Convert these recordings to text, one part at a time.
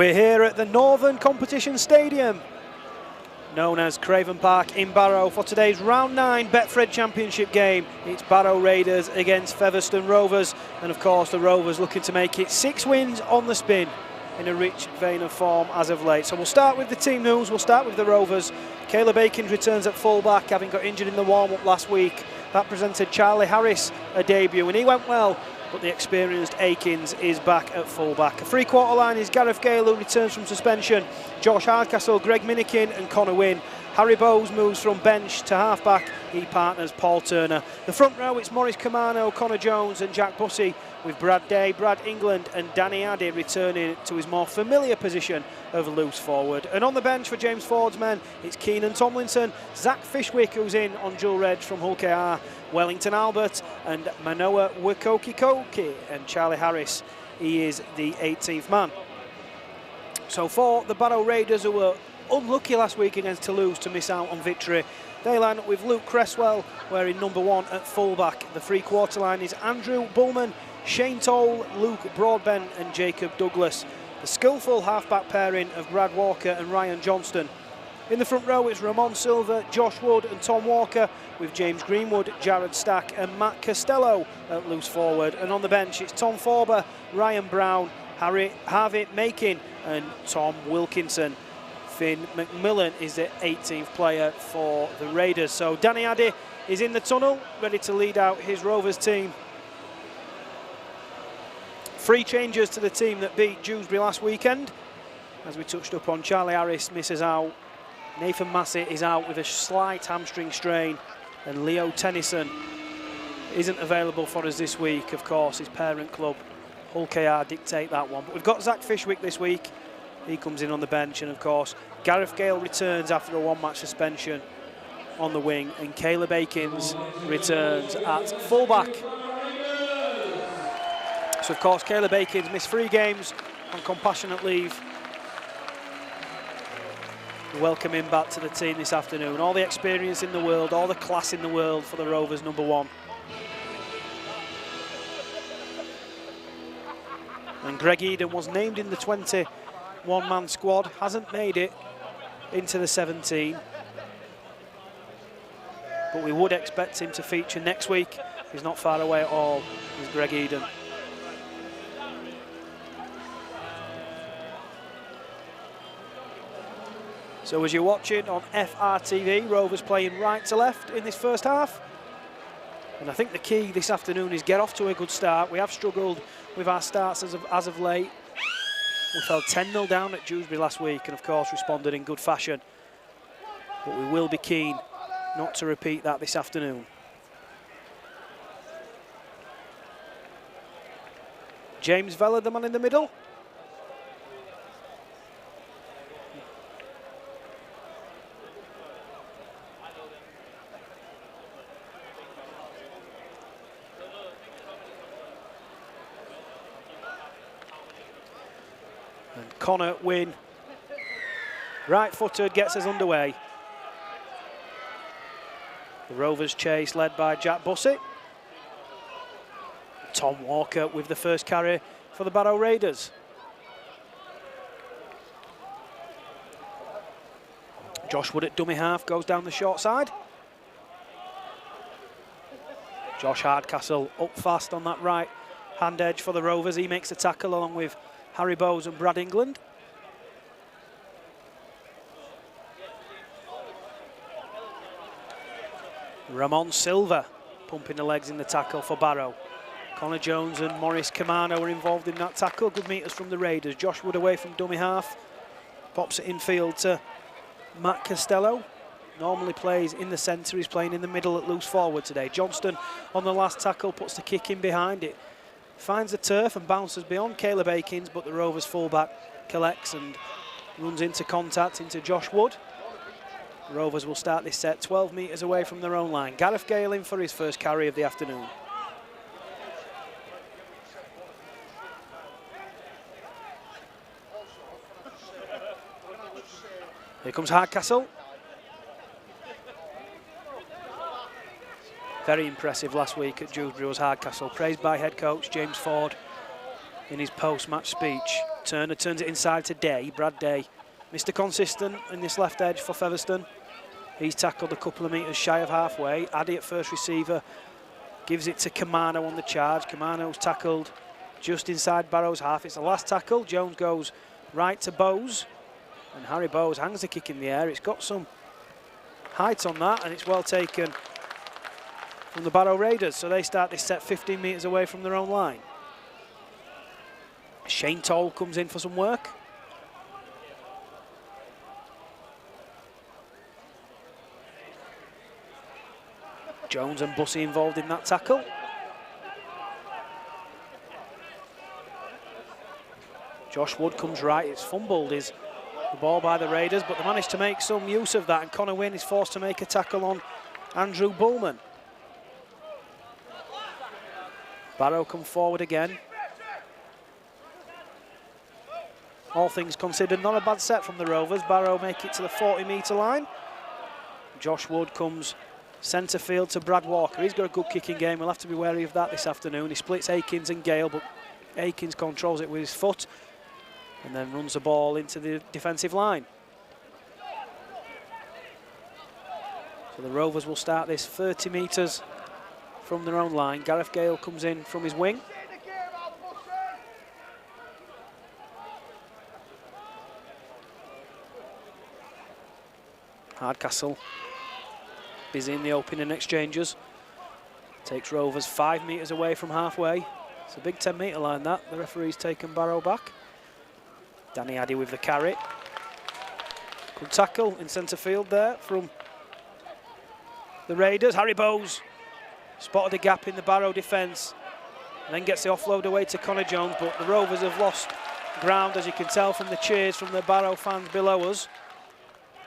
We're here at the Northern Competition Stadium, known as Craven Park in Barrow, for today's round 9 Betfred Championship game. It's Barrow Raiders against Featherstone Rovers, and of course the Rovers looking to make it 6 wins on the spin in a rich vein of form as of late. So we'll start with the team news. We'll start with the Rovers. Caleb Akins returns at full-back, having got injured in the warm-up last week. That presented Charlie Harris a debut, and he went well, but the experienced Akins is back at full-back. A three-quarter line is Gareth Gale, who returns from suspension, Josh Hardcastle, Greg Minikin and Connor Wynne. Harry Bowes moves from bench to half-back. He partners Paul Turner. The front row, it's Maurice Camano, Connor Jones and Jack Bussey, with Brad Day, Brad England and Danny Addy returning to his more familiar position of loose forward. And on the bench for James Ford's men, it's Keenan Tomlinson, Zach Fishwick, who's in on dual reg from FULL80, Wellington Albert and Manoa Wikokikoki, and Charlie Harris, he is the 18th man. So for the Barrow Raiders, who were unlucky last week against Toulouse to miss out on victory, they line up with Luke Cresswell wearing number 1 at fullback. The three-quarter line is Andrew Bullman, Shane Toll, Luke Broadbent and Jacob Douglas. The skillful half-back pairing of Brad Walker and Ryan Johnston. In the front row, it's Ramon Silva, Josh Wood and Tom Walker, with James Greenwood, Jared Stack and Matt Costello at loose forward. And on the bench, it's Tom Forber, Ryan Brown, Harvey Makin and Tom Wilkinson. Finn McMillan is the 18th player for the Raiders. So Danny Addy is in the tunnel, ready to lead out his Rovers team. 3 changes to the team that beat Dewsbury last weekend. As we touched up on, Charlie Harris misses out. Nathan Massey is out with a slight hamstring strain. And Leo Tennyson isn't available for us this week. Of course, his parent club, FULL80, dictate that one. But we've got Zach Fishwick this week. He comes in on the bench. And of course, Gareth Gale returns after a 1-match suspension on the wing. And Caleb Akins returns at fullback. So of course, Caleb Akins missed 3 games on compassionate leave. Welcome him back to the team this afternoon. All the experience in the world, all the class in the world for the Rovers number 1. And Greg Eden was named in the 21-man squad, hasn't made it into the 17. But we would expect him to feature next week. He's not far away at all, is Greg Eden. So as you're watching on FRTV, Rovers playing right to left in this first half. And I think the key this afternoon is get off to a good start. We have struggled with our starts as of late. We fell 10-0 down at Dewsbury last week and of course responded in good fashion. But we will be keen not to repeat that this afternoon. James Vella, the man in the middle. And Connor Wynne, right-footed, gets us underway. The Rovers chase led by Jack Bussey. Tom Walker with the first carry for the Barrow Raiders. Josh Wood at dummy half goes down the short side. Josh Hardcastle up fast on that right hand edge for the Rovers. He makes the tackle along with Harry Bowes and Brad England. Ramon Silva pumping the legs in the tackle for Barrow. Connor Jones and Maurice Camano are involved in that tackle. Good meters from the Raiders. Josh Wood away from dummy half. Pops it infield to Matt Costello. Normally plays in the centre. He's playing in the middle at loose forward today. Johnston on the last tackle puts the kick in behind it. Finds the turf and bounces beyond Caleb Akins, but the Rovers fullback collects and runs into contact into Josh Wood. The Rovers will start this set 12 metres away from their own line. Gareth Gale in for his first carry of the afternoon. Here comes Hardcastle. Very impressive last week at Dewsbury was Hardcastle, praised by head coach James Ford in his post-match speech. Turner turns it inside to Day. Brad Day, Mr. Consistent in this left edge for Featherstone. He's tackled a couple of metres shy of halfway. Addy at first receiver gives it to Kamano on the charge. Kamano's tackled just inside Barrow's half. It's the last tackle. Jones goes right to Bowes, and Harry Bowes hangs the kick in the air. It's got some height on that, and it's well taken from the Barrow Raiders. So they start this set 15 metres away from their own line. Shane Toll comes in for some work. Jones and Bussey involved in that tackle. Josh Wood comes right. It's fumbled the ball by the Raiders, but they managed to make some use of that, and Connor Wynne is forced to make a tackle on Andrew Bullman. Barrow come forward again. All things considered, not a bad set from the Rovers. Barrow make it to the 40-metre line. Josh Wood comes centre field to Brad Walker. He's got a good kicking game. We'll have to be wary of that this afternoon. He splits Akins and Gale, but Akins controls it with his foot and then runs the ball into the defensive line. So the Rovers will start this 30 metres from their own line. Gareth Gale comes in from his wing. Hardcastle busy in the opening exchanges. Takes Rovers 5 metres away from halfway. It's a big 10-metre line that. The referee's taken Barrow back. Danny Addy with the carry. Good tackle in centre field there from the Raiders. Harry Bowes spotted a gap in the Barrow defence and then gets the offload away to Connor Jones, but the Rovers have lost ground, as you can tell from the cheers from the Barrow fans below us.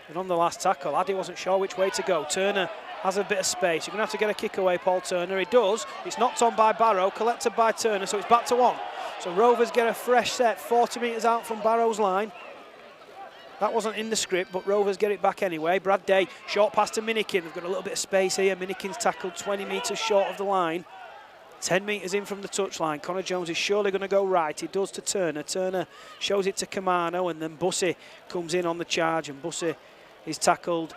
And on the last tackle, Addy wasn't sure which way to go. Turner has a bit of space. You're going to have to get a kick away, Paul Turner. He does. It's knocked on by Barrow, collected by Turner, so it's back to 1. So Rovers get a fresh set 40 metres out from Barrow's line. That wasn't in the script, but Rovers get it back anyway. Brad Day, short pass to Minikin. They've got a little bit of space here. Minikin's tackled 20 metres short of the line. 10 metres in from the touchline. Connor Jones is surely going to go right. He does to Turner. Turner shows it to Kamano, and then Bussey comes in on the charge, and Bussey is tackled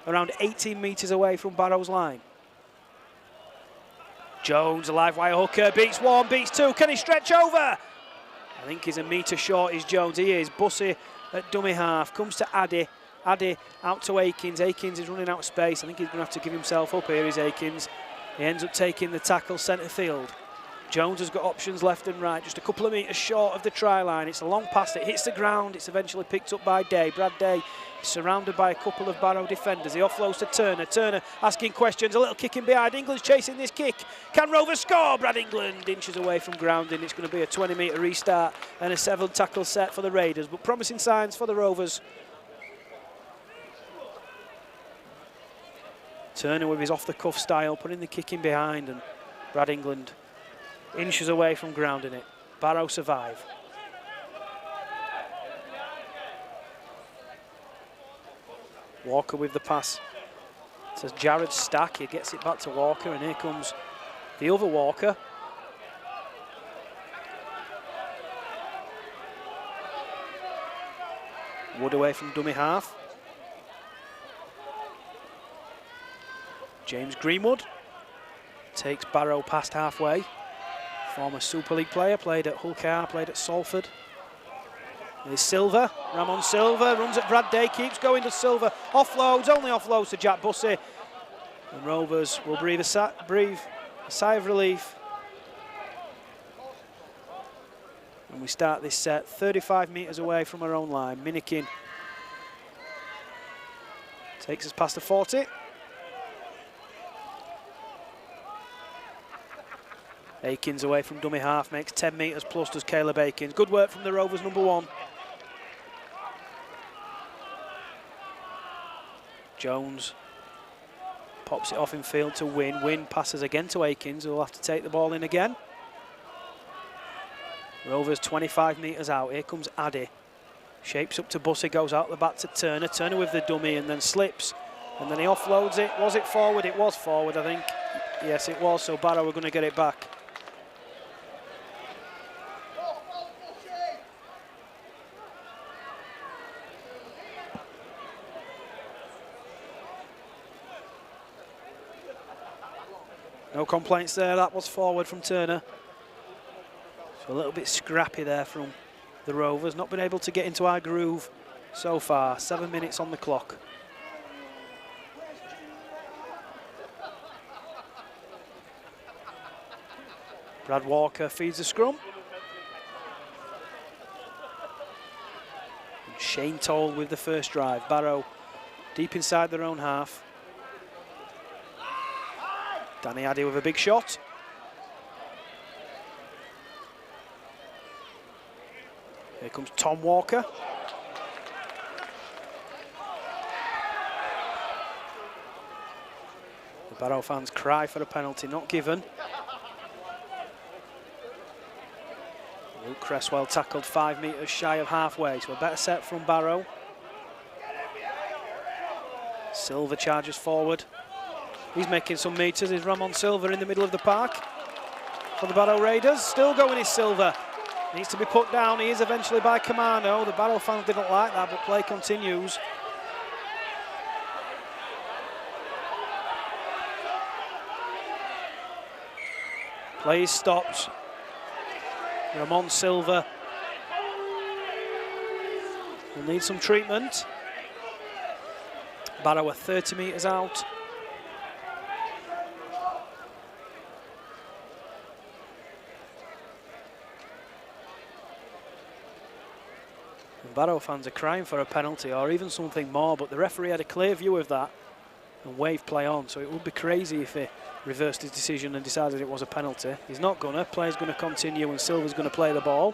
around 18 metres away from Barrow's line. Jones, a live wire hooker, beats 1, beats 2. Can he stretch over? I think he's a metre short, is Jones. He is. Bussey at dummy half, comes to Addy. Addy out to Akins. Akins is running out of space. I think he's going to have to give himself up here, is Akins. He ends up taking the tackle centre field. Jones has got options left and right, just a couple of metres short of the try line. It's a long pass, it hits the ground, it's eventually picked up by Day. Brad Day is surrounded by a couple of Barrow defenders. He offloads to Turner. Turner asking questions, a little kick in behind. England's chasing this kick. Can Rovers score? Brad England inches away from grounding. It's going to be a 20-metre restart and a 7-tackle set for the Raiders, but promising signs for the Rovers. Turner with his off-the-cuff style, putting the kick in behind, and Brad England inches away from grounding it. Barrow survive. Walker with the pass. It says Jared Stack. He gets it back to Walker, and here comes the other Walker. Wood away from dummy half. James Greenwood takes Barrow past halfway. Former Super League player, played at Hull KR, played at Salford. There's Silva, Ramon Silva, runs at Brad Day, keeps going to Silva, offloads, only offloads to Jack Bussey. And Rovers will breathe a sigh of relief. And we start this set 35 metres away from our own line. Minikin takes us past the 40. Akins away from dummy half, makes 10 metres plus does Caleb Akins. Good work from the Rovers, number 1. Jones pops it off in field to Wynne. Wynne passes again to Akins, who will have to take the ball in again. Rovers 25 metres out. Here comes Addy. Shapes up to Bussey, goes out the back to Turner. Turner with the dummy and then slips. And then he offloads it. Was it forward? It was forward, I think. Yes, it was. So Barrow were going to get it back. No complaints there, that was forward from Turner. So a little bit scrappy there from the Rovers, not been able to get into our groove so far. 7 minutes on the clock. Brad Walker feeds the scrum. And Shane Toll with the first drive. Barrow deep inside their own half. Danny Addy with a big shot. Here comes Tom Walker. The Barrow fans cry for a penalty, not given. Luke Cresswell tackled 5 metres shy of halfway, so a better set from Barrow. Silva charges forward. He's making some metres. Is Ramon Silva in the middle of the park for the Barrow Raiders? Still going is Silva. Needs to be put down. He is eventually by Camano. The Barrow fans didn't like that, but play continues. Play is stopped. Ramon Silva will need some treatment. Barrow are 30 metres out. And Barrow fans are crying for a penalty or even something more, but the referee had a clear view of that and waved play on, so it would be crazy if he reversed his decision and decided it was a penalty. He's not gonna. Play's gonna continue and Silva's gonna play the ball.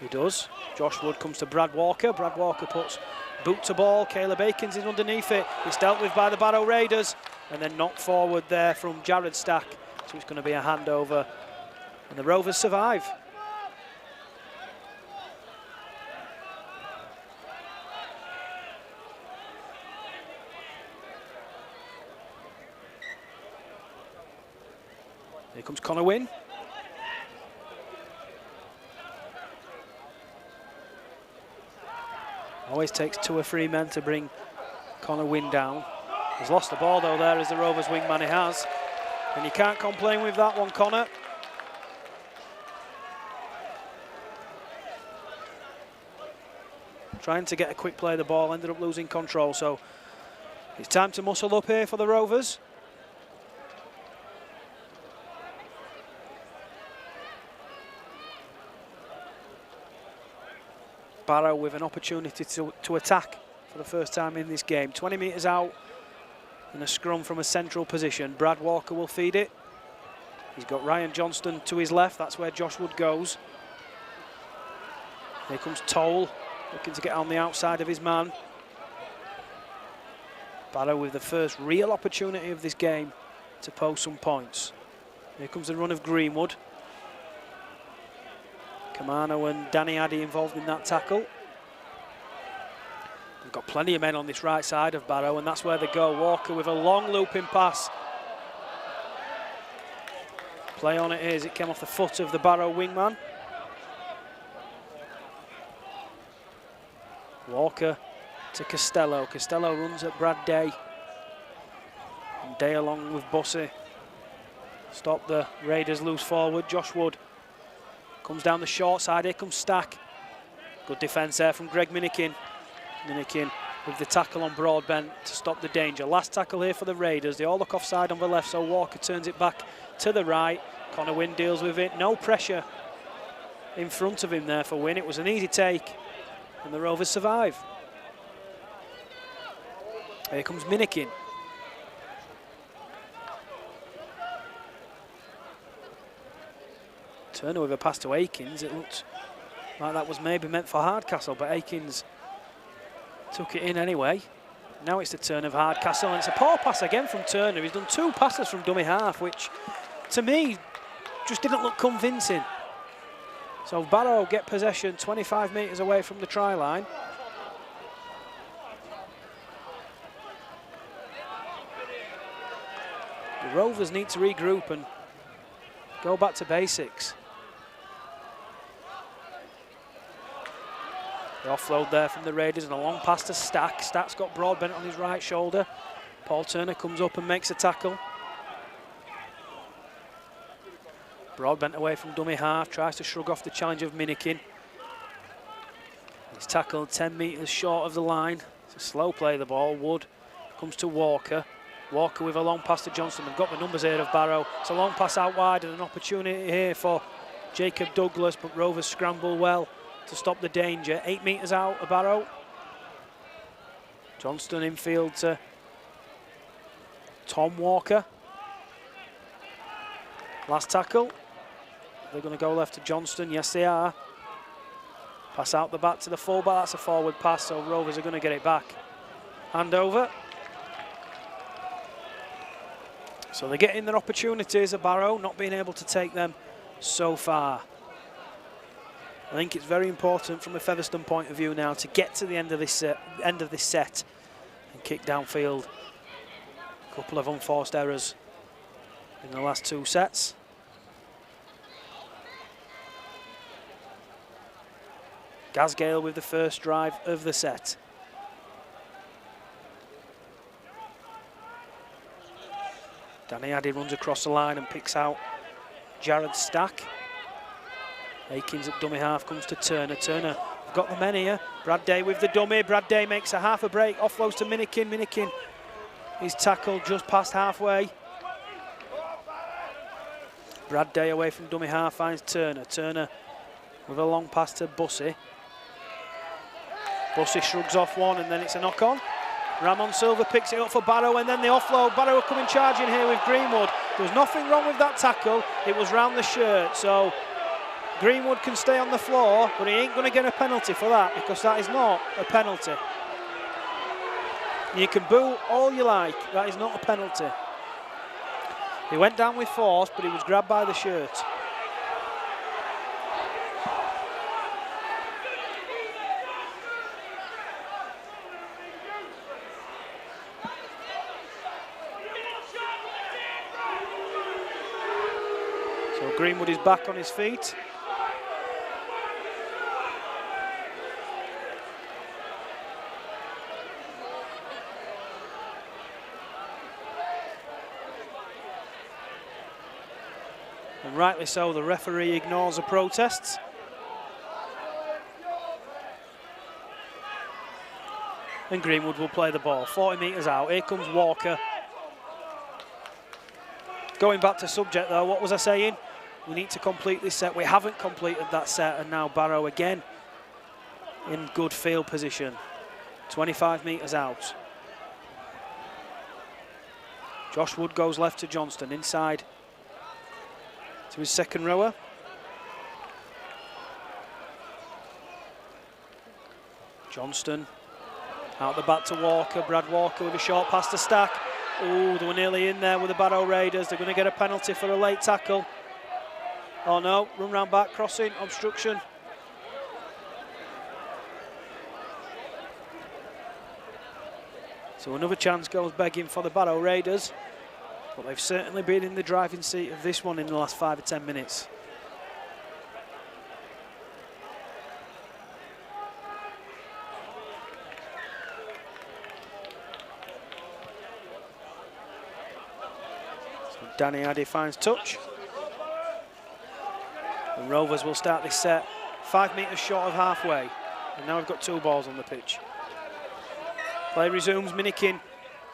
He does. Josh Wood comes to Brad Walker. Brad Walker puts boot to ball. Caleb Akins is underneath it. It's dealt with by the Barrow Raiders and then knocked forward there from Jared Stack. So it's gonna be a handover and the Rovers survive. Here comes Connor Wynne. Always takes 2 or 3 men to bring Connor Wynne down. He's lost the ball though there as the Rovers wingman he has. And you can't complain with that one, Connor. Trying to get a quick play of the ball, ended up losing control. So it's time to muscle up here for the Rovers. Barrow with an opportunity to attack for the first time in this game. 20 metres out in a scrum from a central position. Brad Walker will feed it. He's got Ryan Johnston to his left. That's where Josh Wood goes. Here comes Toll, looking to get on the outside of his man. Barrow with the first real opportunity of this game to post some points. Here comes the run of Greenwood. Camano and Danny Addy involved in that tackle. We've got plenty of men on this right side of Barrow and that's where they go. Walker with a long looping pass. Play on it is, it came off the foot of the Barrow wingman. Walker to Costello. Costello runs at Brad Day. And Day along with Bussey. Stop the Raiders loose forward. Josh Wood comes down the short side. Here comes Stack. Good defence there from Greg Minikin. Minikin with the tackle on Broadbent to stop the danger. Last tackle here for the Raiders. They all look offside on the left, so Walker turns it back to the right. Connor Wynne deals with it. No pressure in front of him there for Wynne. It was an easy take, and the Rovers survive. Here comes Minikin. Turner with a pass to Akins. It looked like that was maybe meant for Hardcastle, but Akins took it in anyway. Now it's the turn of Hardcastle, and it's a poor pass again from Turner. He's done 2 passes from dummy half, which to me just didn't look convincing. So Barrow get possession 25 metres away from the try line. The Rovers need to regroup and go back to basics. The offload there from the Raiders and a long pass to Stack. Stack's got Broadbent on his right shoulder. Paul Turner comes up and makes a tackle. Broadbent away from dummy half, tries to shrug off the challenge of Minikin. He's tackled 10 metres short of the line. It's a slow play of the ball. Wood comes to Walker. Walker with a long pass to Johnston. They've got the numbers here of Barrow. It's a long pass out wide and an opportunity here for Jacob Douglas, but Rovers scramble well to stop the danger. 8 metres out of Barrow. Johnston infield to Tom Walker. Last tackle. They're going to go left to Johnston. Yes, they are. Pass out the back to the fullback. That's a forward pass, so Rovers are going to get it back. Hand over. So they're getting their opportunities at Barrow, not being able to take them so far. I think it's very important from a Featherstone point of view now to get to the end of this set and kick downfield. A couple of unforced errors in the last 2 sets. Gasgale with the first drive of the set. Danny Addy runs across the line and picks out Jared Stack. Akins at dummy half comes to Turner. Turner, we've got the men here. Brad Day with the dummy. Brad Day makes a half a break. Offloads to Minikin. Minikin is tackled just past halfway. Brad Day away from dummy half finds Turner. Turner with a long pass to Bussey. Bussey shrugs off one and then it's a knock on. Ramon Silva picks it up for Barrow and then the offload. Barrow are coming charging here with Greenwood. There was nothing wrong with that tackle. It was round the shirt, so Greenwood can stay on the floor, but he ain't going to get a penalty for that because that is not a penalty. You can boo all you like, that is not a penalty. He went down with force, but he was grabbed by the shirt. So Greenwood is back on his feet. And rightly so, the referee ignores the protests. And Greenwood will play the ball, 40 metres out. Here comes Walker. Going back to subject though, what was I saying? We need to complete this set. We haven't completed that set, and now Barrow again in good field position. 25 metres out. Josh Wood goes left to Johnston, inside to his second rower. Johnston out the back to Walker. Brad Walker with a short pass to Stack. Oh, they were nearly in there with the Barrow Raiders. They're going to get a penalty for a late tackle. Oh no, run round back, crossing, obstruction. So another chance goes begging for the Barrow Raiders. But they've certainly been in the driving seat of this one in the last 5 or 10 minutes. So Danny Addy finds touch. And Rovers will start this set 5 metres short of halfway. And now we've got 2 balls on the pitch. Play resumes. Minikin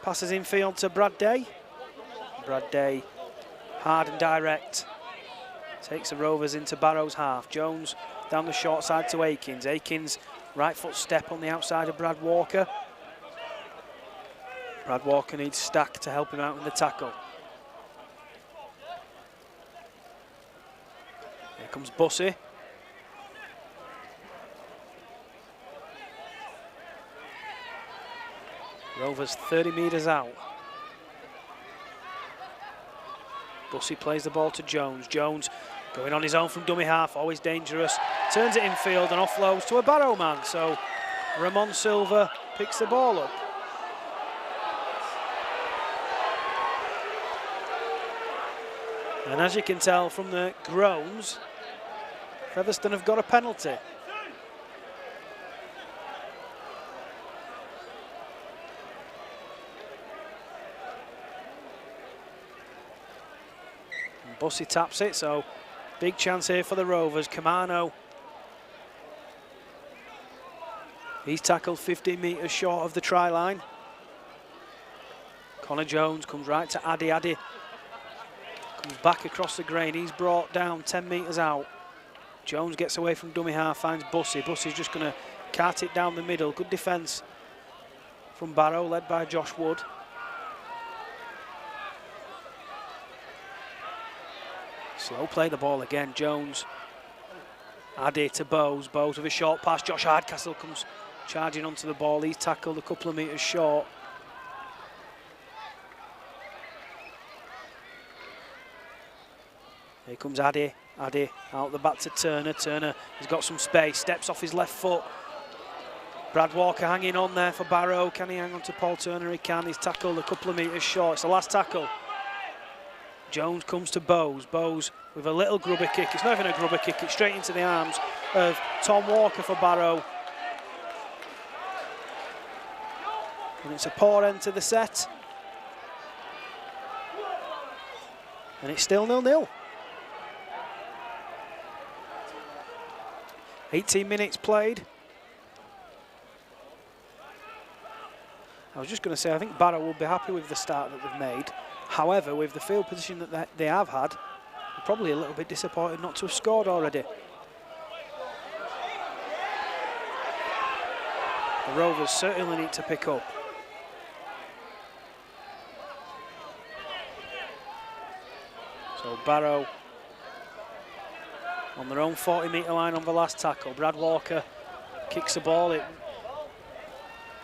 passes infield to Brad Day. Brad Day, hard and direct, takes the Rovers into Barrow's half. Jones down the short side to Akins. Akins, right foot step on the outside of Brad Walker. Brad Walker needs Stack to help him out in the tackle. Here comes Bussey. Rovers 30 metres out. Bussey plays the ball to Jones. Jones going on his own from dummy half, always dangerous. Turns it infield and offloads to a Barrow man. So Ramon Silva picks the ball up. And as you can tell from the groans, Featherstone have got a penalty. Bussey taps it, so big chance here for the Rovers. Kamano. He's tackled 15 metres short of the try line. Connor Jones comes right to Addy. Addy comes back across the grain. He's brought down 10 metres out. Jones gets away from dummy half, finds Bussey. Bussey's just going to cart it down the middle. Good defence from Barrow, led by Josh Wood. Slow play the ball again, Jones. Addy to Bowes. Bowes with a short pass. Josh Hardcastle comes charging onto the ball. He's tackled a couple of metres short. Here comes Addy. Addy out the back to Turner. Turner, he's got some space. Steps off his left foot. Brad Walker hanging on there for Barrow. Can he hang on to Paul Turner? He can. He's tackled a couple of metres short. It's the last tackle. Jones comes to Bowes. Bowes with a little grubber kick. It's not even a grubber kick. It's straight into the arms of Tom Walker for Barrow. And it's a poor end to the set. And it's still 0-0. 18 minutes played. I was just going to say, I think Barrow will be happy with the start that they've made. However, with the field position that they have had, they're probably a little bit disappointed not to have scored already. The Rovers certainly need to pick up. So Barrow on their own 40-metre line on the last tackle. Brad Walker kicks the ball. It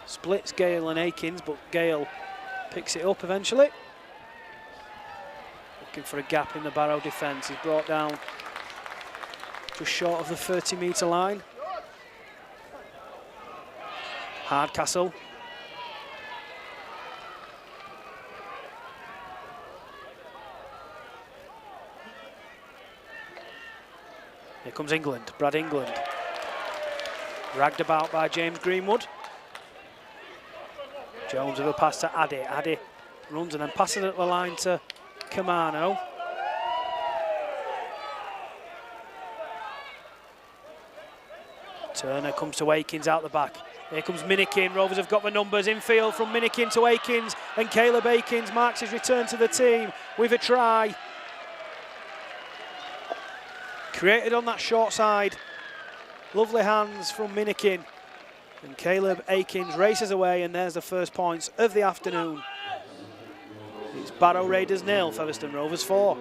splits Gale and Akins, but Gale picks it up eventually. Looking for a gap in the Barrow defence. He's brought down just short of the 30-metre line. Hardcastle. Here comes England, Brad England. Ragged about by James Greenwood. Jones with a pass to Addy. Addy runs and then passes it at the line to Kamano. Turner comes to Akins out the back. Here comes Minikin. Rovers have got the numbers. Infield from Minikin to Akins. And Caleb Akins marks his return to the team with a try. Created on that short side. Lovely hands from Minikin. And Caleb Akins races away, and there's the first points of the afternoon. It's Barrow Raiders 0, Featherstone Rovers 4.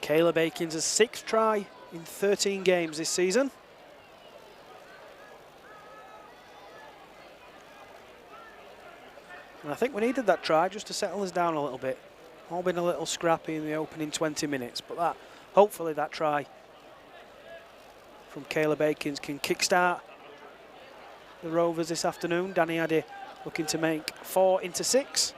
Caleb Akins' 6th try in 13 games this season. And I think we needed that try just to settle us down a little bit. All been a little scrappy in the opening 20 minutes, but hopefully that try from Caleb Akins can kickstart the Rovers this afternoon. Danny Addy looking to make 4 into 6.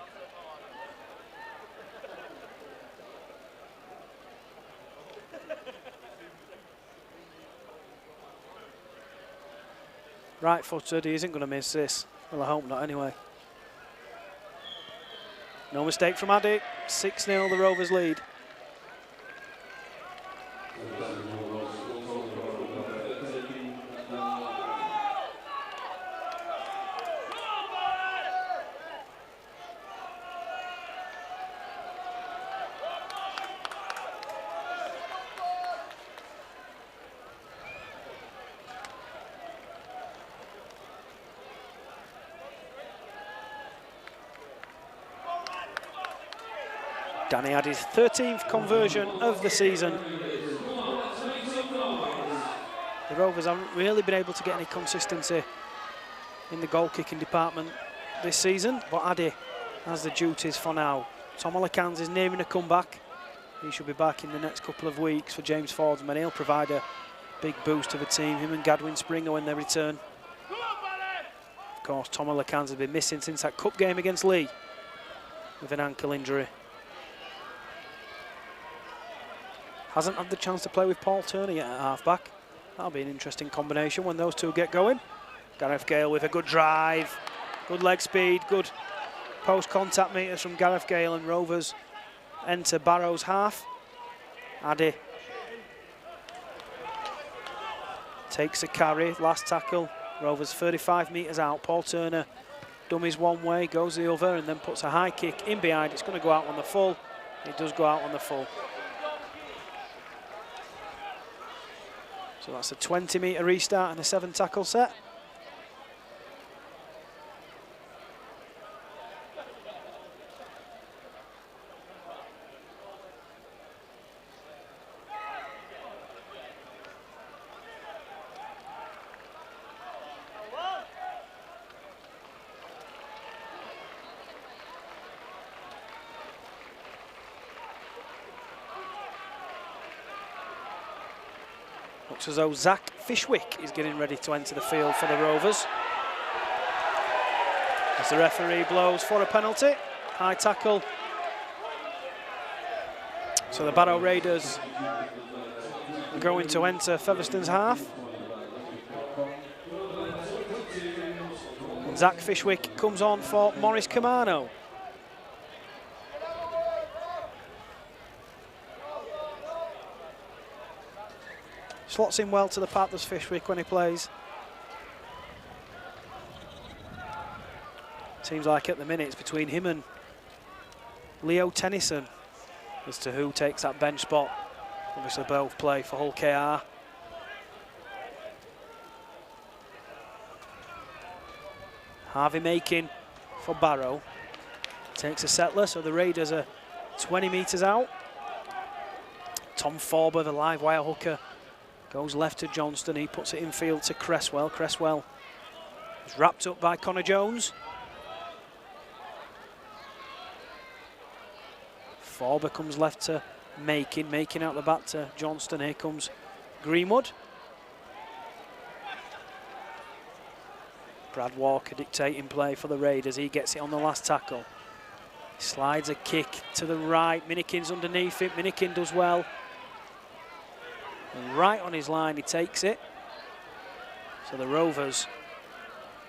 Right-footed, he isn't going to miss this. Well, I hope not anyway. No mistake from Addy. 6-0, the Rovers lead. Danny had his 13th conversion of the season. The Rovers haven't really been able to get any consistency in the goal-kicking department this season, but Addy has the duties for now. Tom O'Lecan's is nearing a comeback. He should be back in the next couple of weeks for James Ford's man. He'll provide a big boost to the team, him and Gadwin Springer when they return. Of course, Tom O'Lecan's has been missing since that cup game against Lee with an ankle injury. Hasn't had the chance to play with Paul Turner yet at half-back. That'll be an interesting combination when those two get going. Gareth Gale with a good drive, good leg speed, good post-contact meters from Gareth Gale, and Rovers enter Barrow's half. Addy takes a carry, last tackle. Rovers 35 metres out. Paul Turner dummies one way, goes the other, and then puts a high kick in behind. It's going to go out on the full. It does go out on the full. So that's a 20-metre restart and a 7-tackle set. Looks as though Zach Fishwick is getting ready to enter the field for the Rovers. As the referee blows for a penalty, high tackle. So the Barrow Raiders are going to enter Featherstone's half. And Zach Fishwick comes on for Maurice Camano. Slots in well to the path, does Fishwick, when he plays. Seems like at the minute it's between him and Leo Tennyson as to who takes that bench spot. Obviously both play for Hull KR. Harvey Makin for Barrow. Takes a settler, so the Raiders are 20 metres out. Tom Forber, the live wire hooker, goes left to Johnston. He puts it infield to Cresswell. Cresswell is wrapped up by Connor Jones. Forber comes left to Makin. Makin out the back to Johnston. Here comes Greenwood. Brad Walker dictating play for the Raiders. He gets it on the last tackle. Slides a kick to the right. Minikin's underneath it. Minikin does well. And right on his line, he takes it. So the Rovers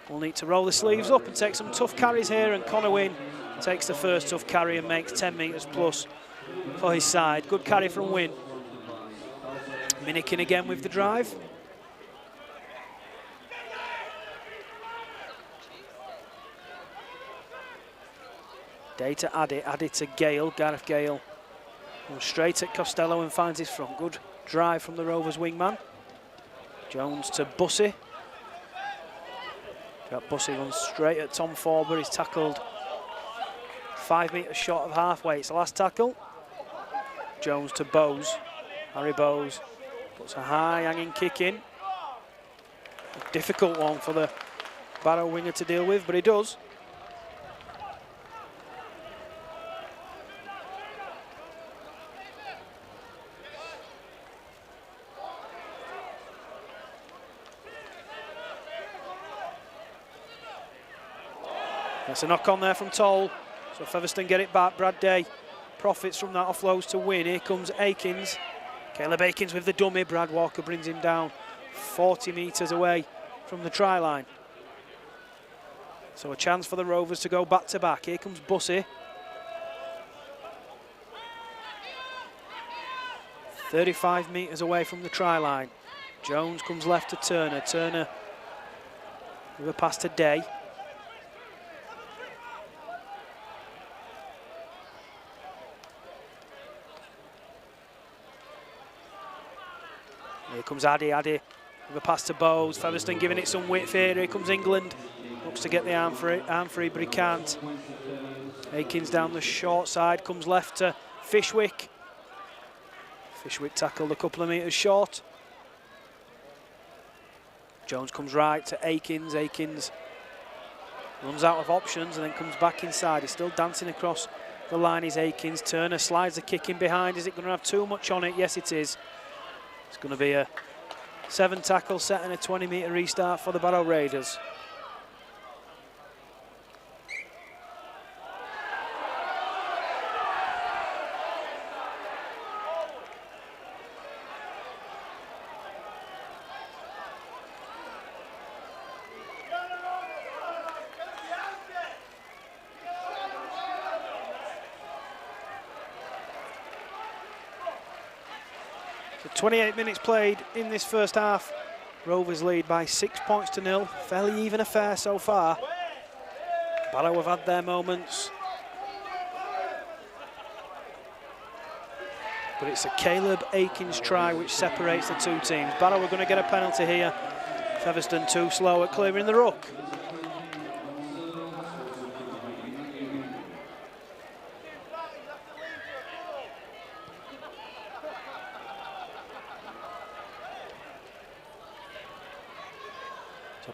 will need to roll the sleeves up and take some tough carries here. And Connor Wynne takes the first tough carry and makes 10 metres plus for his side. Good carry from Wynne. Minikin again with the drive. Day to Addy, Addy to Gale, Gareth Gale. Goes straight at Costello and finds his front. Good drive from the Rovers wingman. Jones to Bussey. Bussey runs straight at Tom Forber. He's tackled 5 metres short of halfway. It's the last tackle. Jones to Bowes. Harry Bowes puts a high hanging kick in. A difficult one for the Barrow winger to deal with, but he does. That's a knock on there from Toll. So Featherstone get it back. Brad Day profits from that, offloads to Wynne. Here comes Akins. Caleb Akins with the dummy. Brad Walker brings him down 40 metres away from the try line. So a chance for the Rovers to go back to back. Here comes Bussey. 35 metres away from the try line. Jones comes left to Turner. Turner with a pass to Day. Here comes Addy, Addy with a pass to Bowes. Featherstone giving it some width here. Here comes England. Looks to get the arm free, but he can't. Akins down the short side, comes left to Fishwick. Fishwick tackled a couple of metres short. Jones comes right to Akins. Akins runs out of options and then comes back inside. He's still dancing across the line, is Akins. Turner slides the kick in behind. Is it going to have too much on it? Yes, it is. It's going to be a 7 tackle set and a 20-metre restart for the Barrow Raiders. So 28 minutes played in this first half. Rovers lead by 6 points to 0. Fairly even affair so far. Barrow have had their moments. But it's a Caleb Akins try which separates the two teams. Barrow are going to get a penalty here. Featherstone too slow at clearing the ruck.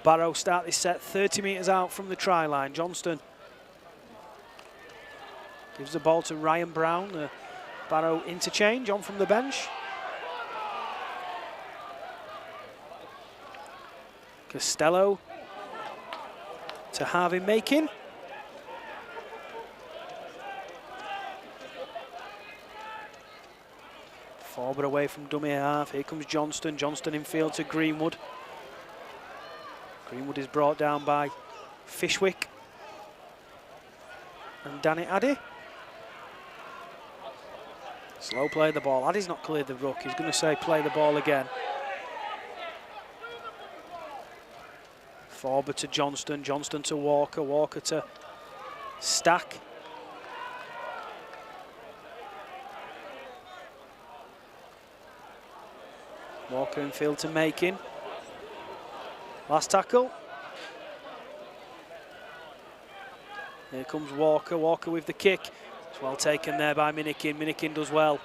Barrow start this set 30 metres out from the try line. Johnston gives the ball to Ryan Brown. The Barrow interchange on from the bench. Costello to Harvey Makin. Forward away from dummy half. Here comes Johnston. Johnston in field to Greenwood. Greenwood is brought down by Fishwick and Danny Addy. Slow play the ball. Addy's not cleared the ruck. He's going to say play the ball again. Forward to Johnston. Johnston to Walker. Walker to Stack. Walker in field to Makin. Last tackle. Here comes Walker. Walker with the kick. It's well taken there by Minikin. Minikin does well.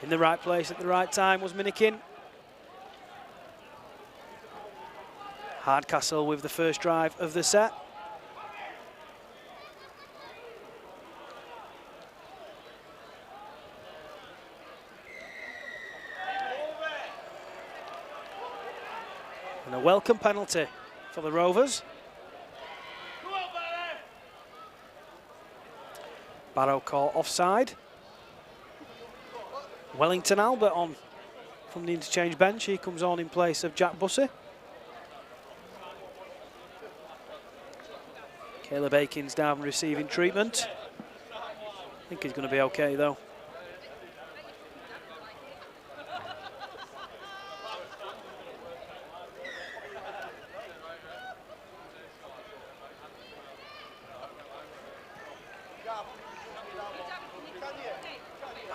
In the right place at the right time was Minikin. Hardcastle with the first drive of the set. And a welcome penalty for the Rovers. Barrow caught offside. Wellington Albert on from the interchange bench. He comes on in place of Jack Bussey. Caleb Akins down receiving treatment. I think he's going to be okay though.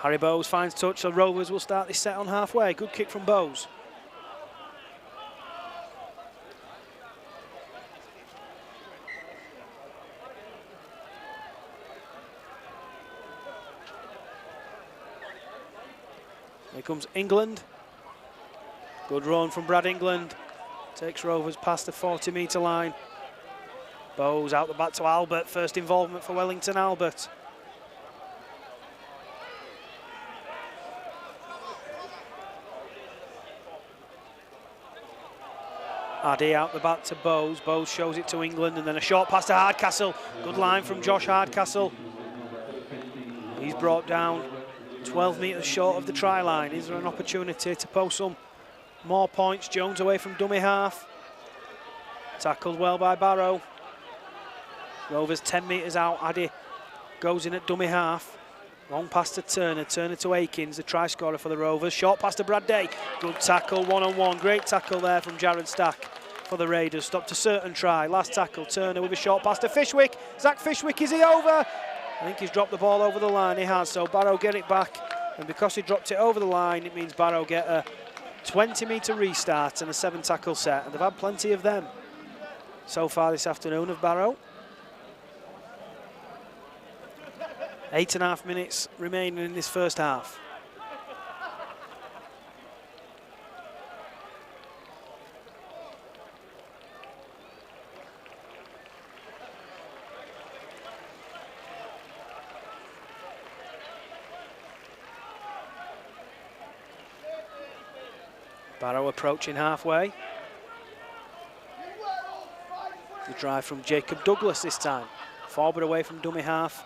Harry Bowes finds touch, so Rovers will start this set on halfway. Good kick from Bowes. Here comes England. Good run from Brad England. Takes Rovers past the 40-metre line. Bowes out the back to Albert. First involvement for Wellington Albert. Addy out the back to Bowes. Bowes shows it to England and then a short pass to Hardcastle. Good line from Josh Hardcastle. He's brought down 12 metres short of the try line. Is there an opportunity to post some more points? Jones away from dummy half. Tackled well by Barrow. Rovers 10 metres out. Addy goes in at dummy half. Long pass to Turner. Turner to Akins, the try scorer for the Rovers. Short pass to Brad Day. Good tackle, one-on-one. Great tackle there from Jared Stack for the Raiders. Stopped a certain try. Last tackle, Turner with a short pass to Fishwick. Zach Fishwick, is he over? I think he's dropped the ball over the line. He has, so Barrow get it back. And because he dropped it over the line, it means Barrow get a 20-metre restart and a 7-tackle set. And they've had plenty of them so far this afternoon of Barrow. 8.5 minutes remaining in this first half. Barrow approaching halfway. The drive from Jacob Douglas this time. Forward away from dummy half.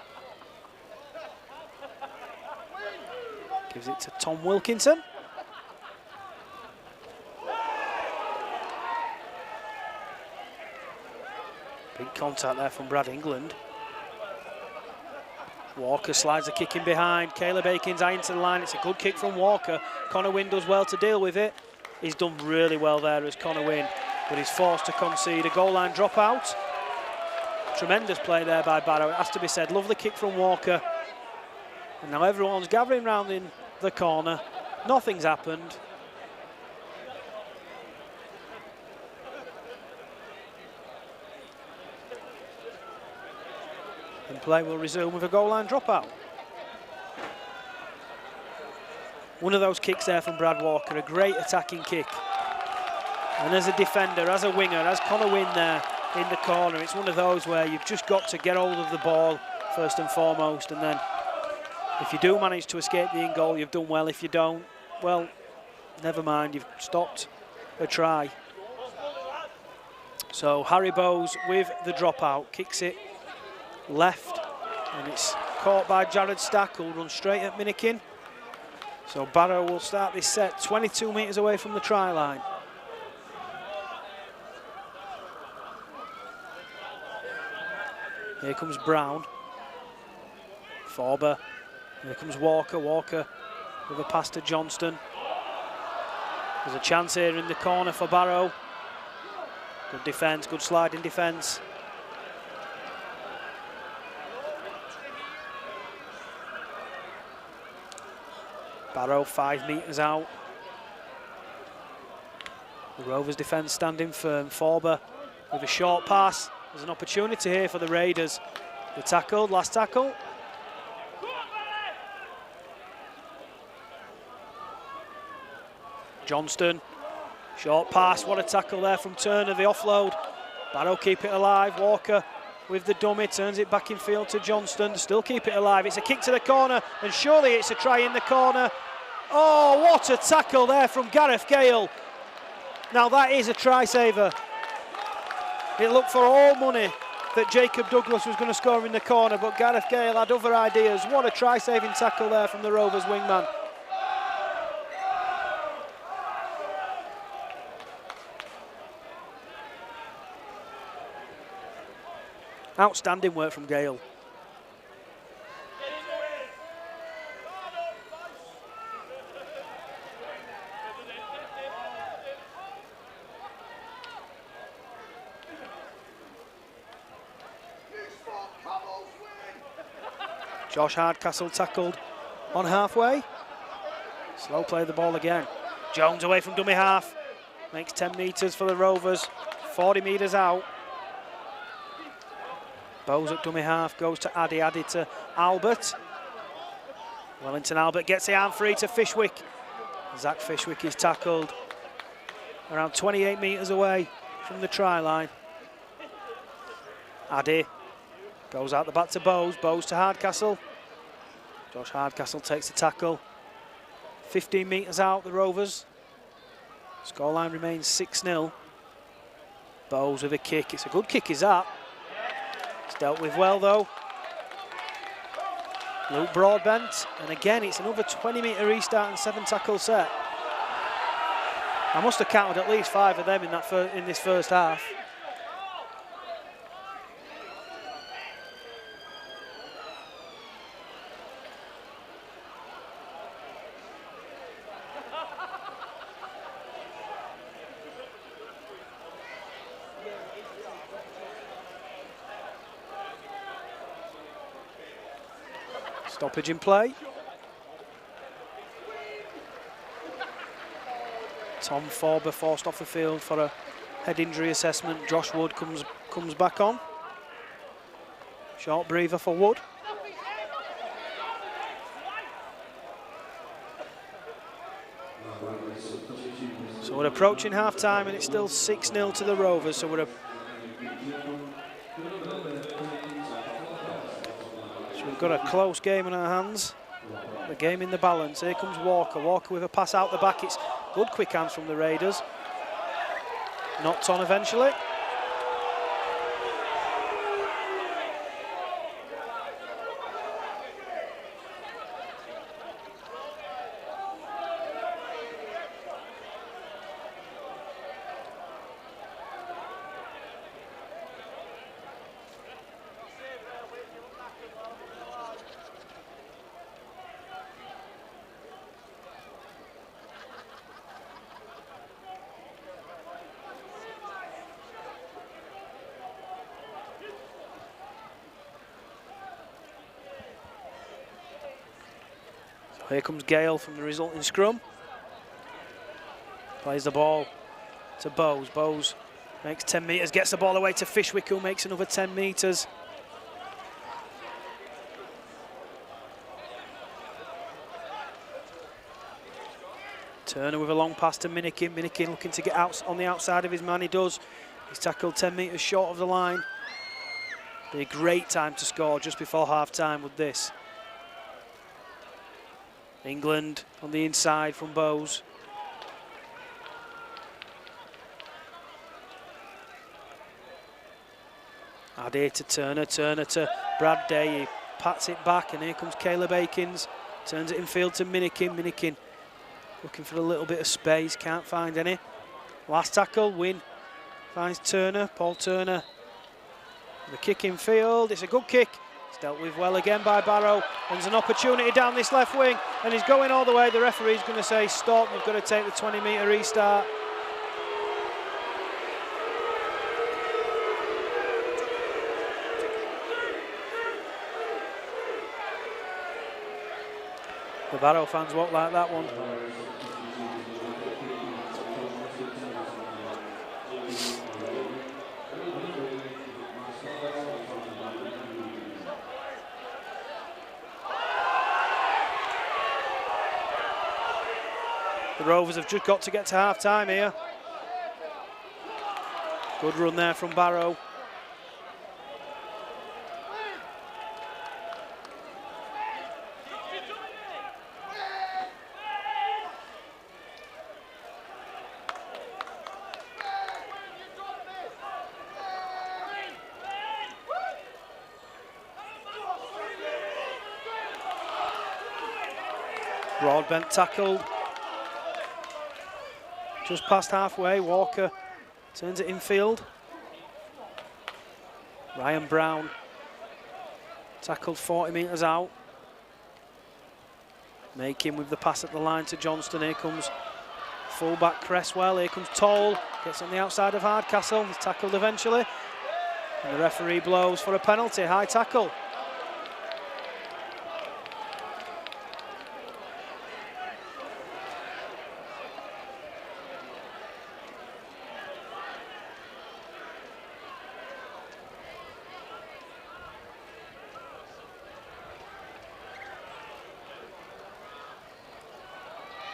Gives it to Tom Wilkinson. Big contact there from Brad England. Walker slides the kick in behind. Caleb Aikens eye into the line. It's a good kick from Walker. Connor Wynne does well to deal with it. He's done really well there as Connor Wynne, but he's forced to concede a goal line dropout. Tremendous play there by Barrow, it has to be said. Lovely kick from Walker. And now everyone's gathering round in the corner. Nothing's happened. And play will resume with a goal line dropout. One of those kicks there from Brad Walker, a great attacking kick. And as a defender, as a winger, as Connor Wynne there in the corner, it's one of those where you've just got to get hold of the ball first and foremost, and then if you do manage to escape the in goal, you've done well. If you don't, well, never mind, you've stopped a try. So Harry Bowes with the dropout, kicks it left, and it's caught by Jared Stack, who'll run straight at Minikin. So Barrow will start this set 22 metres away from the try line. Here comes Brown. Forber. Here comes Walker. Walker with a pass to Johnston. There's a chance here in the corner for Barrow. Good defence, good sliding defence. Barrow 5 metres out. The Rovers defence standing firm. Forber with a short pass. There's an opportunity here for the Raiders. The tackle, last tackle. Johnston, short pass, what a tackle there from Turner, the offload. Barrow keep it alive, Walker with the dummy, turns it back in field to Johnston, still keep it alive. It's a kick to the corner, and surely it's a try in the corner. Oh, what a tackle there from Gareth Gale. Now that is a try saver. It looked for all money that Jacob Douglas was going to score in the corner, but Gareth Gale had other ideas. What a try-saving tackle there from the Rovers wingman. Outstanding work from Gale. Josh Hardcastle tackled on halfway. Slow play the ball again. Jones away from dummy half. Makes 10 metres for the Rovers. 40 metres out. Bowes at dummy half, goes to Addy. Addy to Albert. Wellington Albert gets the arm free to Fishwick. Zach Fishwick is tackled around 28 metres away from the try line. Addy goes out the back to Bowes. Bowes to Hardcastle. Josh Hardcastle takes the tackle. 15 metres out, the Rovers. Scoreline remains 6-0. Bowes with a kick. It's a good kick, is that? It's dealt with well, though. Luke Broadbent. And again, it's another 20-metre restart and 7-tackle set. I must have counted at least 5 of them in this first half. Stoppage in play. Tom Forber forced off the field for a head injury assessment. Josh Wood comes back on. Short breather for Wood. So we're approaching half time and it's still 6-0 to the Rovers. So we've got a close game in our hands. The game in the balance. Here comes Walker. Walker with a pass out the back. It's Good quick hands from the Raiders. Knocked on eventually. Here comes Gale from the resulting scrum. Plays the ball to Bowes. Bowes makes 10 metres, gets the ball away to Fishwick, who makes another 10 metres. Turner with a long pass to Minikin. Minikin looking to get out on the outside of his man. He does. He's tackled 10 metres short of the line. Be a great time to score just before half-time with this. England on the inside from Bowes. Ade to Turner, Turner to Brad Day. He pats it back, and here comes Caleb Akins. Turns it in field to Minikin. Minikin looking for a little bit of space, can't find any. Last tackle, Wynne finds Turner, Paul Turner. The kick in field, it's a good kick. It's dealt with well again by Barrow. And there's an opportunity down this left wing, and he's going all the way. The referee's going to say stop, we've got to take the 20-metre restart. The Barrow fans won't like that one. The Rovers have just got to get to half-time here. Good run there from Barrow. Broadbent tackled. Just past halfway, Walker turns it infield. Ryan Brown tackled 40 metres out. Making with the pass at the line to Johnston. Here comes fullback Cresswell. Here comes Toll. Gets on the outside of Hardcastle. He's tackled eventually. And the referee blows for a penalty. High tackle.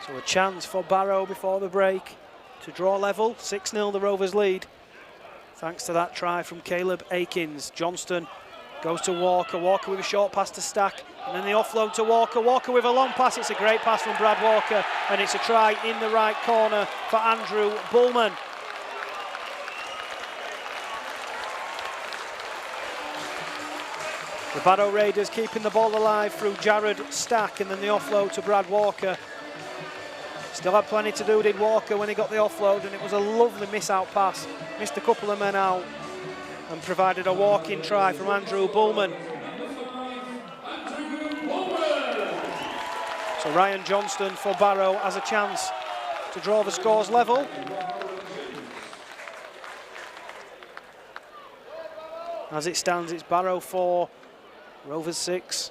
So a chance for Barrow before the break to draw level. 6-0 the Rovers lead, thanks to that try from Caleb Akins. Johnston goes to Walker. Walker with a short pass to Stack, and then the offload to Walker. Walker with a long pass. It's a great pass from Brad Walker, and it's a try in the right corner for Andrew Bullman. The Barrow Raiders keeping the ball alive through Jared Stack, and then the offload to Brad Walker. Still had plenty to do, did Walker, when he got the offload, and it was a lovely miss-out pass. Missed a couple of men out and provided a walk-in try from Andrew Bullman. So Ryan Johnston for Barrow has a chance to draw the scores level. As it stands, it's Barrow 4, Rovers 6.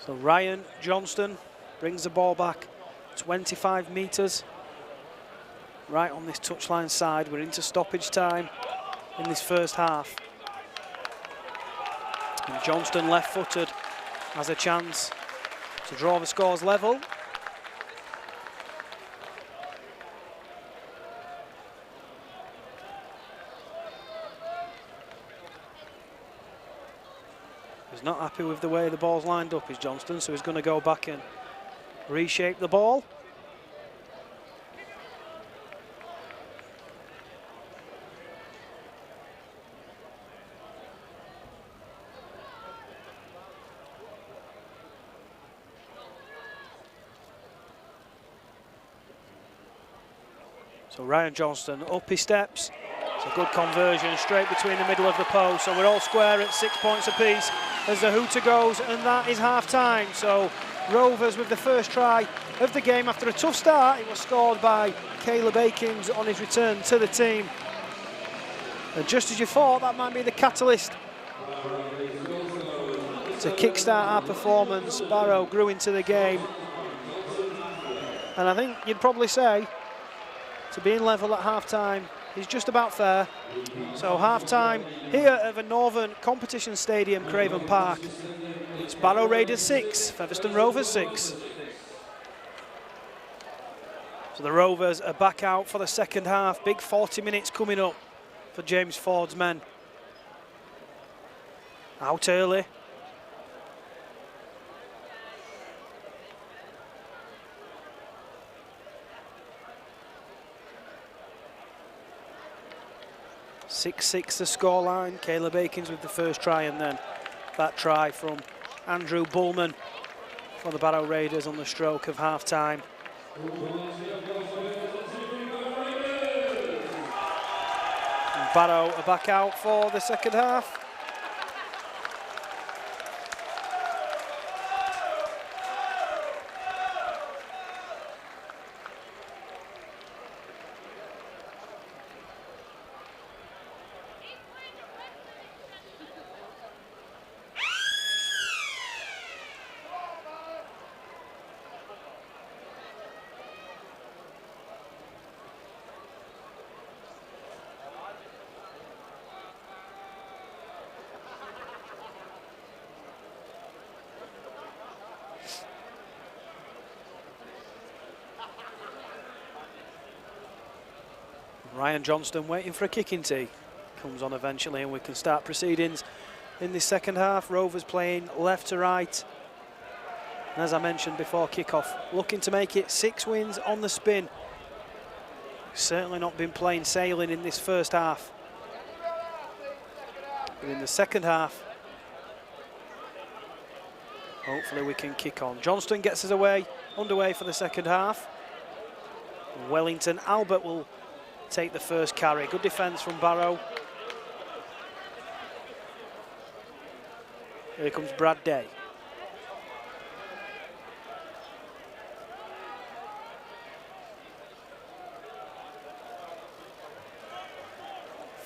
So Ryan Johnston brings the ball back 25 metres. Right on this touchline side. We're into stoppage time in this first half. And Johnston, left-footed, has a chance to draw the scores level. He's not happy with the way the ball's lined up, is Johnston, so he's going to go back and reshape the ball. So Ryan Johnston, up he steps. It's a good conversion, straight between the middle of the post. So we're all square at 6 points apiece as the hooter goes, and that is half-time. So Rovers with the first try of the game after a tough start. It was scored by Caleb Akins on his return to the team. And just as you thought, that might be the catalyst to kickstart our performance. Barrow grew into the game. And I think you'd probably say, to being level at half-time is just about fair. So half-time here at the Northern Competition Stadium, Craven Park. It's Barrow Raiders 6, Featherstone Rovers 6. So the Rovers are back out for the second half. Big 40 minutes coming up for James Ford's men. Out early. (6-6) the scoreline. Caleb Akins with the first try, and then that try from Andrew Bullman for the Barrow Raiders on the stroke of half-time. And Barrow are back out for the second half. Ryan Johnston waiting for a kicking tee. Comes on eventually, and we can start proceedings in this second half. Rovers playing left to right. And as I mentioned before kick-off, looking to make it 6 wins on the spin. Certainly not been plain sailing in this first half. But in the second half, hopefully we can kick on. Johnston gets us underway for the second half. Wellington Albert will take the first carry. Good defence from Barrow. Here comes Brad Day.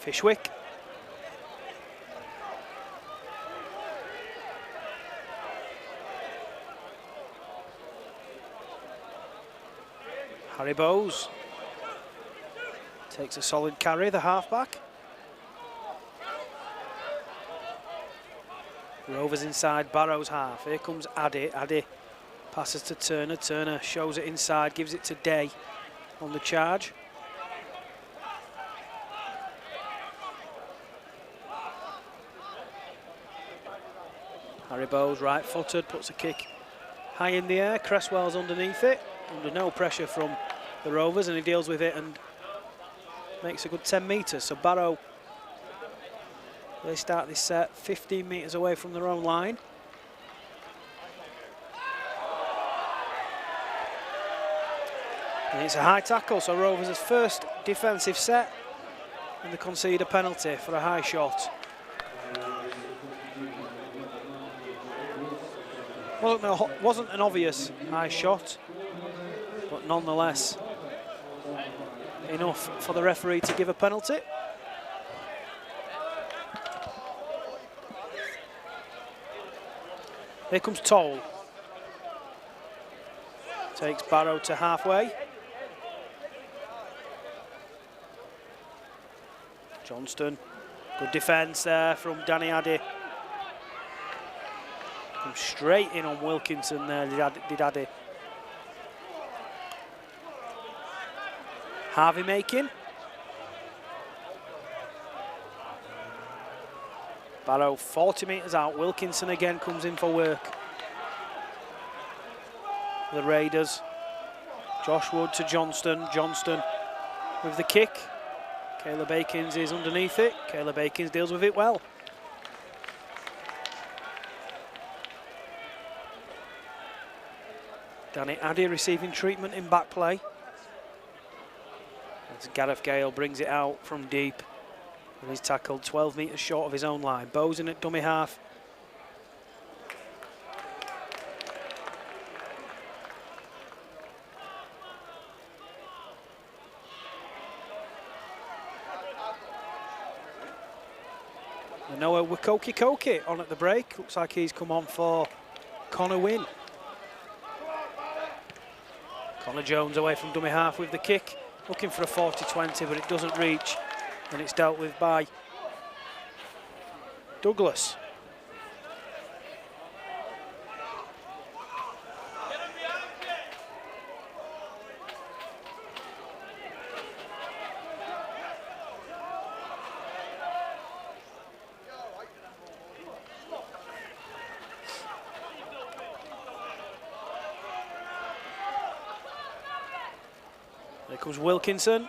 Fishwick. Harry Bowes takes a solid carry, the halfback. Rovers inside Barrow's half. Here comes Addy. Addy passes to Turner. Turner shows it inside, gives it to Day on the charge. Harry Bowes, right-footed, puts a kick high in the air. Cresswell's underneath it, under no pressure from the Rovers, and he deals with it and makes a good 10 metres. So Barrow, they start this set 15 metres away from their own line. And it's a high tackle, so Rovers' first defensive set, and they concede a penalty for a high shot. Wasn't an obvious high shot, but nonetheless enough for the referee to give a penalty. Here comes Toll. Takes Barrow to halfway. Johnston, good defence there from Danny Addy. Come straight in on Wilkinson there, did Addy. Harvey making. Barrow 40 metres out. Wilkinson again comes in for work. The Raiders. Josh Wood to Johnston. Johnston with the kick. Caleb Akins is underneath it. Caleb Akins deals with it well. Danny Addy receiving treatment in back play. As Gareth Gale brings it out from deep. And he's tackled 12 metres short of his own line. Bozen at dummy half. Noah Wikoki on at the break. Looks like he's come on for Connor Wynn. Connor Jones away from dummy half with the kick. Looking for a 40-20, but it doesn't reach. And it's dealt with by Douglas. There comes Wilkinson.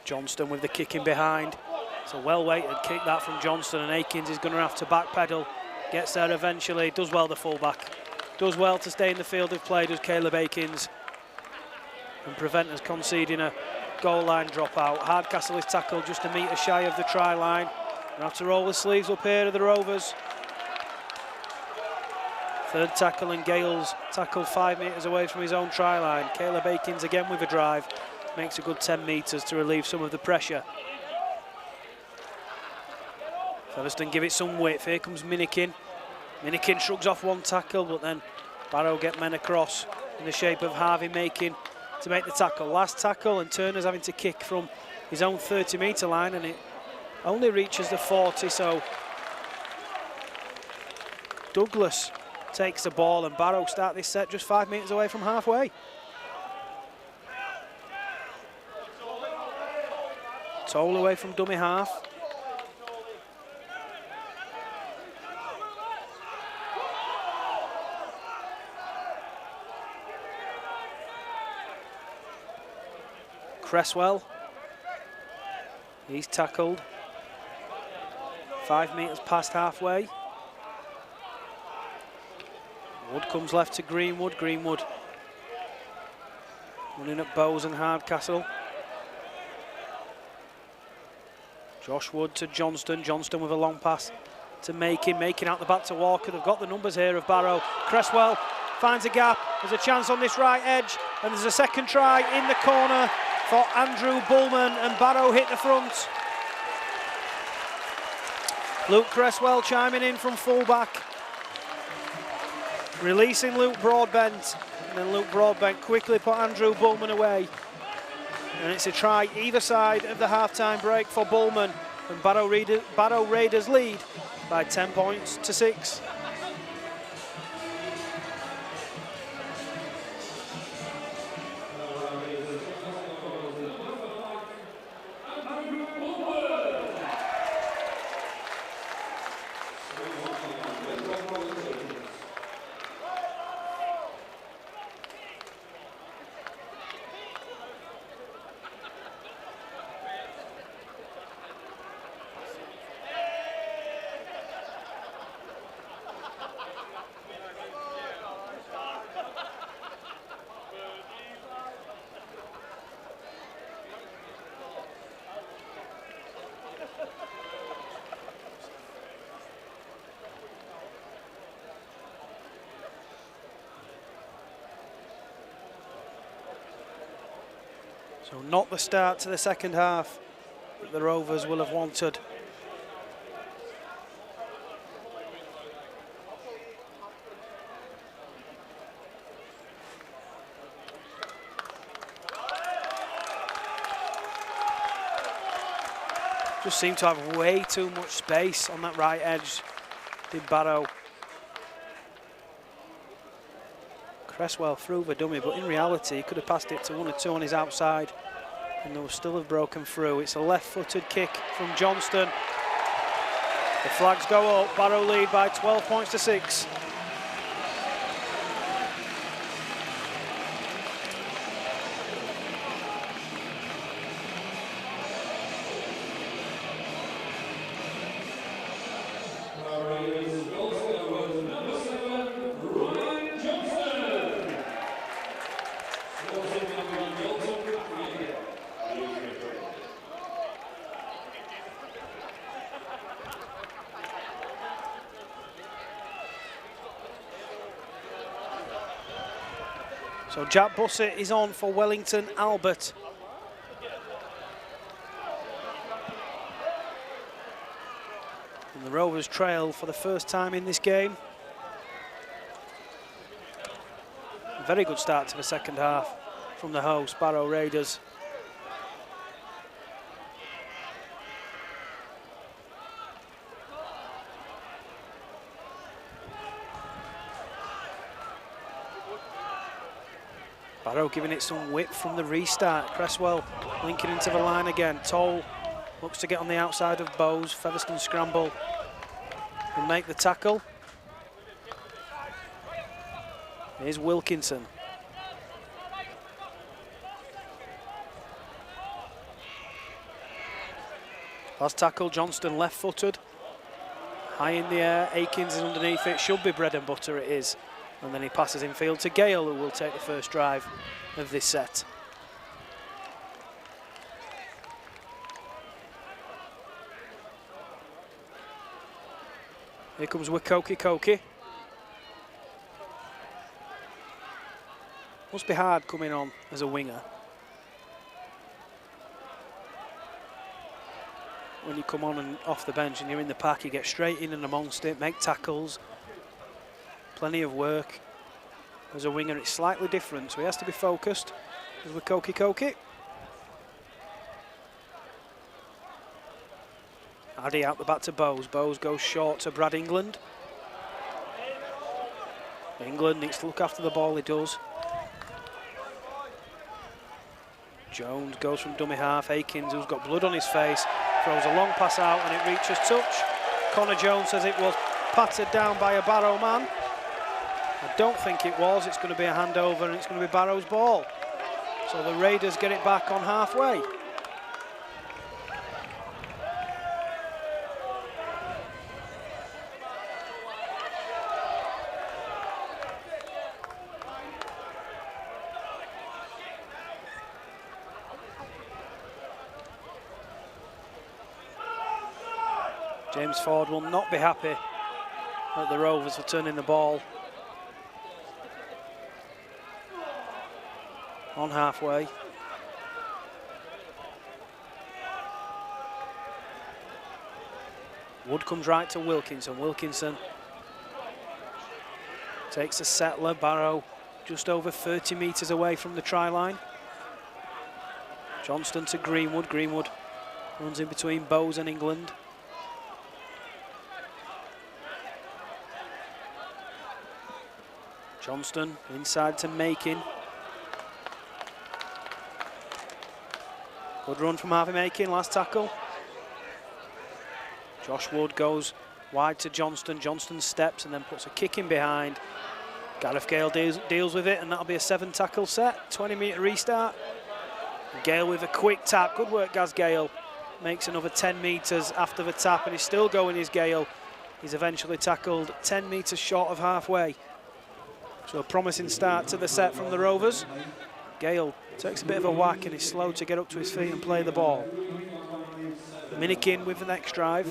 Johnston with the kick in behind. It's a well-weighted kick that from Johnston, and Akins is going to have to backpedal. Gets there eventually, does well the fullback. Does well to stay in the field of play, does Caleb Akins. And prevent us conceding a goal line dropout. Hardcastle is tackled just a metre shy of the try line. They have to roll the sleeves up here to the Rovers. Third tackle, and Gales tackled 5 metres away from his own try line. Caleb Akins again with a drive. Makes a good 10 metres to relieve some of the pressure. Featherstone give it some width. Here comes Minikin. Minikin shrugs off one tackle, but then Barrow get men across in the shape of Harvey making to make the tackle. Last tackle, and Turner's having to kick from his own 30-metre line, and it only reaches the 40, so Douglas takes the ball, and Barrow start this set just 5 metres away from halfway. Toll away from dummy half. Cresswell. He's tackled. 5 metres past halfway. Wood comes left to Greenwood. Greenwood running at Bowes and Hardcastle. Josh Wood to Johnston. Johnston with a long pass to Making out the back to Walker. They've got the numbers here of Barrow. Cresswell finds a gap. There's a chance on this right edge, and there's a second try in the corner for Andrew Bullman, and Barrow hit the front. Luke Cresswell chiming in from fullback, releasing Luke Broadbent, and then Luke Broadbent quickly put Andrew Bullman away. And it's a try either side of the half-time break for Bullman, and Barrow Raiders lead by 10 points to 6. So not the start to the second half that the Rovers will have wanted. Just seemed to have way too much space on that right edge, did Barrow. Cresswell through the dummy, but in reality he could have passed it to 1 or 2 on his outside and they would still have broken through. It's a left-footed kick from Johnston. The flags go up, Barrow lead by 12 points to 6. So Jack Bussett is on for Wellington Albert. And the Rovers trail for the first time in this game. A very good start to the second half from the host, Barrow Raiders. Barrow giving it some whip from the restart. Cresswell linking into the line again. Toll looks to get on the outside of Bowes. Featherstone scramble and make the tackle. Here's Wilkinson. Last tackle, Johnston left-footed. High in the air, Akins is underneath it. Should be bread and butter, it is. And then he passes in field to Gale, who will take the first drive of this set. Here comes Wikoki. Must be hard coming on as a winger. When you come on and off the bench and you're in the pack, you get straight in and amongst it, make tackles. Plenty of work. As a winger, it's slightly different, so he has to be focused. As with Koki. Addy out the back to Bowes. Bowes goes short to Brad England. England needs to look after the ball, he does. Jones goes from dummy half. Akins, who's got blood on his face, throws a long pass out and it reaches touch. Connor Jones says it was patted down by a Barrow man. I don't think it was. It's going to be a handover and it's going to be Barrow's ball. So the Raiders get it back on halfway. James Ford will not be happy at the Rovers for turning the ball on halfway. Wood comes right to Wilkinson. Wilkinson takes a settler. Barrow just over 30 metres away from the try line. Johnston to Greenwood. Greenwood runs in between Bowes and England. Johnston inside to Makin. Good run from Harvey Makin, last tackle. Josh Wood goes wide to Johnston. Johnston steps and then puts a kick in behind. Gareth Gale deals with it, and that'll be a 7-tackle set. 20-metre restart. Gale with a quick tap. Good work, Gaz Gale. Makes another 10 metres after the tap, and he's still going, is Gale. He's eventually tackled 10 metres short of halfway. So a promising start to the set from the Rovers. Gale takes a bit of a whack and is slow to get up to his feet and play the ball. Minikin with the next drive.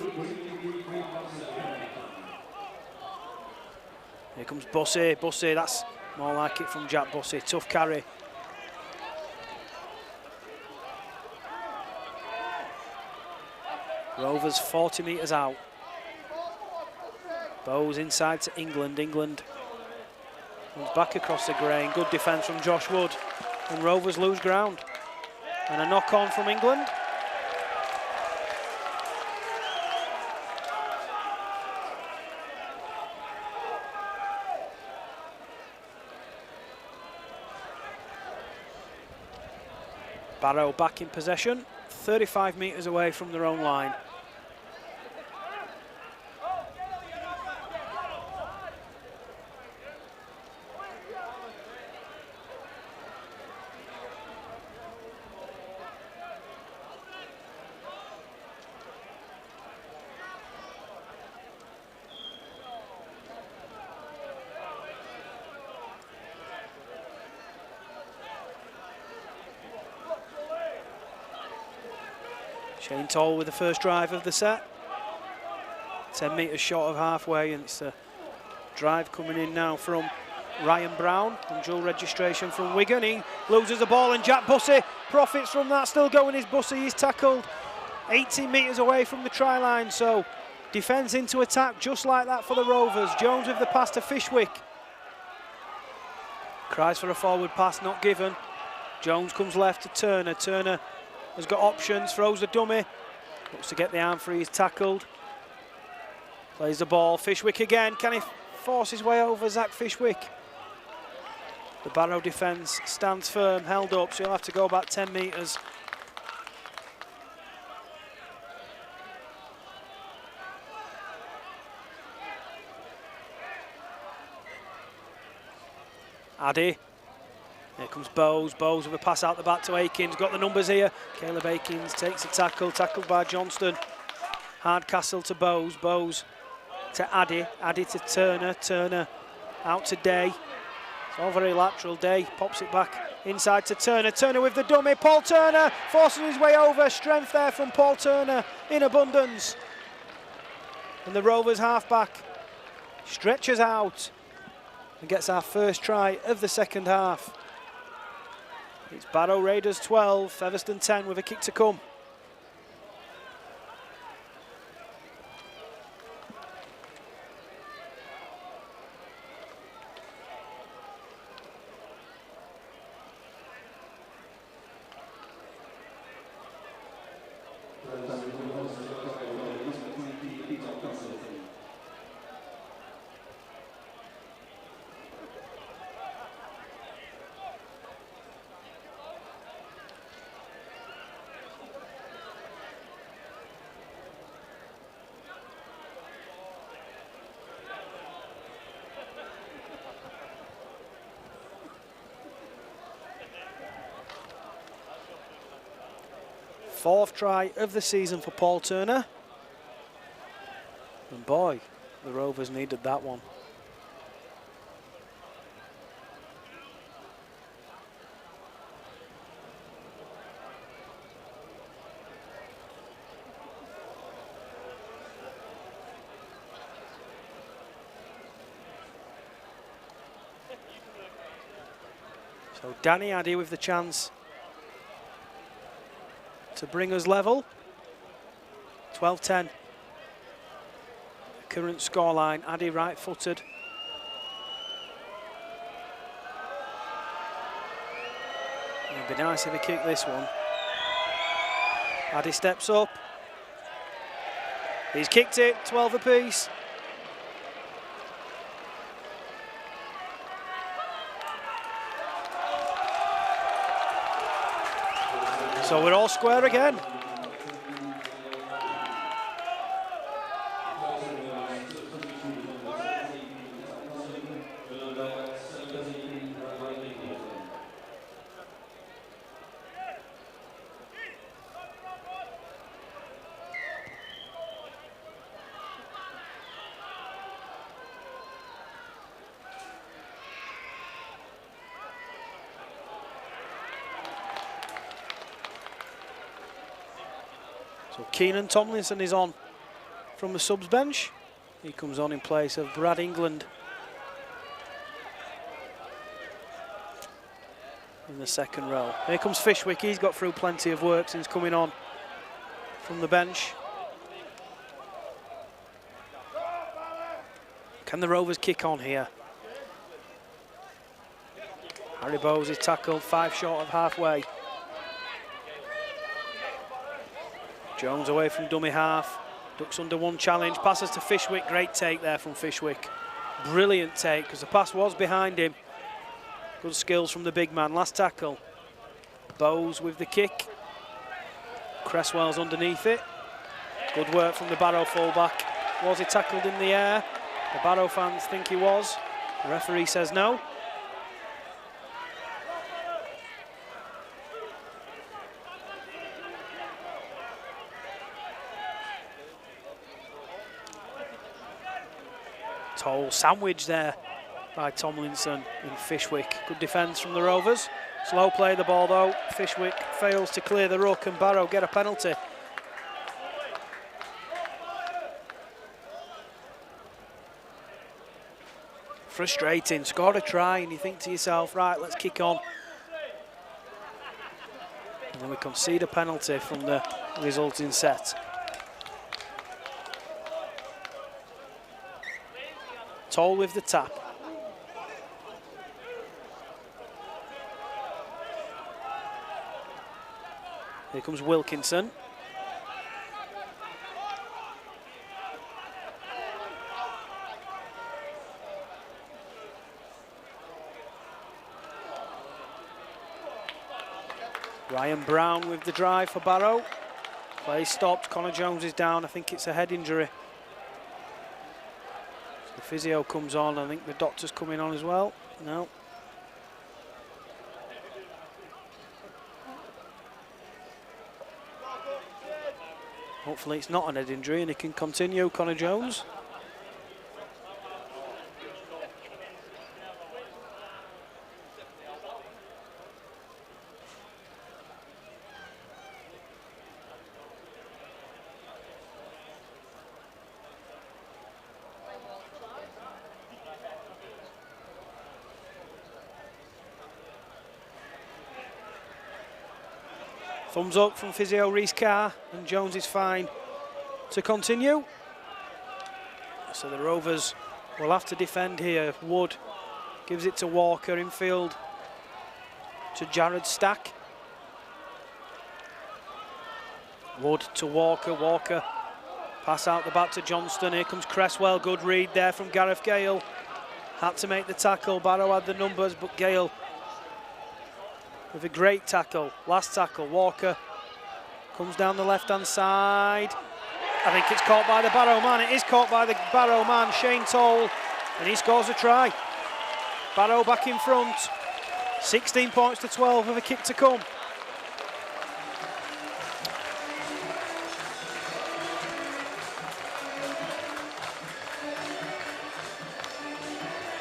Here comes Bussey. Bussey, that's more like it from Jack Bussey. Tough carry. Rovers 40 metres out. Bowes inside to England. England comes back across the grain. Good defence from Josh Wood. And Rovers lose ground. And a knock-on from England. Barrow back in possession, 35 metres away from their own line. Shane Toll with the first drive of the set. 10 metres short of halfway, and it's a drive coming in now from Ryan Brown on dual registration from Wigan. He loses the ball and Jack Bussey profits from that. Still going is Bussey. He's tackled 18 metres away from the try line. So defence into attack just like that for the Rovers. Jones with the pass to Fishwick. Cries for a forward pass, not given. Jones comes left to Turner. Turner has got options, throws the dummy, looks to get the arm free, he's tackled. Plays the ball, Fishwick again, can he force his way over Zach Fishwick? The Barrow defence stands firm, held up, so he'll have to go back 10 metres. Addy. Here comes Bowes. Bowes with a pass out the back to Akins. Got the numbers here. Caleb Akins takes a tackle. Tackled by Johnston. Hardcastle to Bowes. Bowes to Addy. Addy to Turner. Turner out to Day. It's all very lateral. Day pops it back inside to Turner. Turner with the dummy. Paul Turner forcing his way over. Strength there from Paul Turner in abundance. And the Rovers halfback stretches out and gets our first try of the second half. It's Barrow Raiders 12, Featherstone 10 with a kick to come. Fourth try of the season for Paul Turner. And boy, the Rovers needed that one. So Danny Addy with the chance to bring us level. 12-10. Current scoreline. Addy right-footed. It'd be nice if he kicked this one. Addy steps up. He's kicked it. 12 apiece. So we're all square again. So Keenan Tomlinson is on from the subs bench. He comes on in place of Brad England in the second row. Here comes Fishwick. He's got through plenty of work since coming on from the bench. Can the Rovers kick on here? Harry Bowes is tackled 5 short of halfway. Jones away from dummy half, ducks under one challenge, passes to Fishwick. Great take there from Fishwick. Brilliant take, because the pass was behind him. Good skills from the big man. Last tackle. Bowes with the kick. Cresswell's underneath it. Good work from the Barrow fullback. Was he tackled in the air? The Barrow fans think he was. The referee says no. Toll sandwich there by Tomlinson in Fishwick. Good defence from the Rovers. Slow play the ball though. Fishwick fails to clear the ruck and Barrow get a penalty. Frustrating, scored a try and you think to yourself, right, let's kick on. And then we concede a penalty from the resulting set. Toll with the tap. Here comes Wilkinson. Ryan Brown with the drive for Barrow. Play stopped, Connor Jones is down, I think it's a head injury. So the physio comes on, I think the doctor's coming on as well. No. Hopefully it's not an head injury and he can continue, Connor Jones. Thumbs up from physio Reece Carr, and Jones is fine to continue. So the Rovers will have to defend here. Wood gives it to Walker, infield to Jared Stack. Wood to Walker, Walker pass out the back to Johnston. Here comes Cresswell, good read there from Gareth Gale. Had to make the tackle, Barrow had the numbers, but Gale with a great tackle, last tackle. Walker comes down the left-hand side. I think it's caught by the Barrow man. It is caught by the Barrow man, Shane Toll, and he scores a try. Barrow back in front. 16 points to 12 with a kick to come.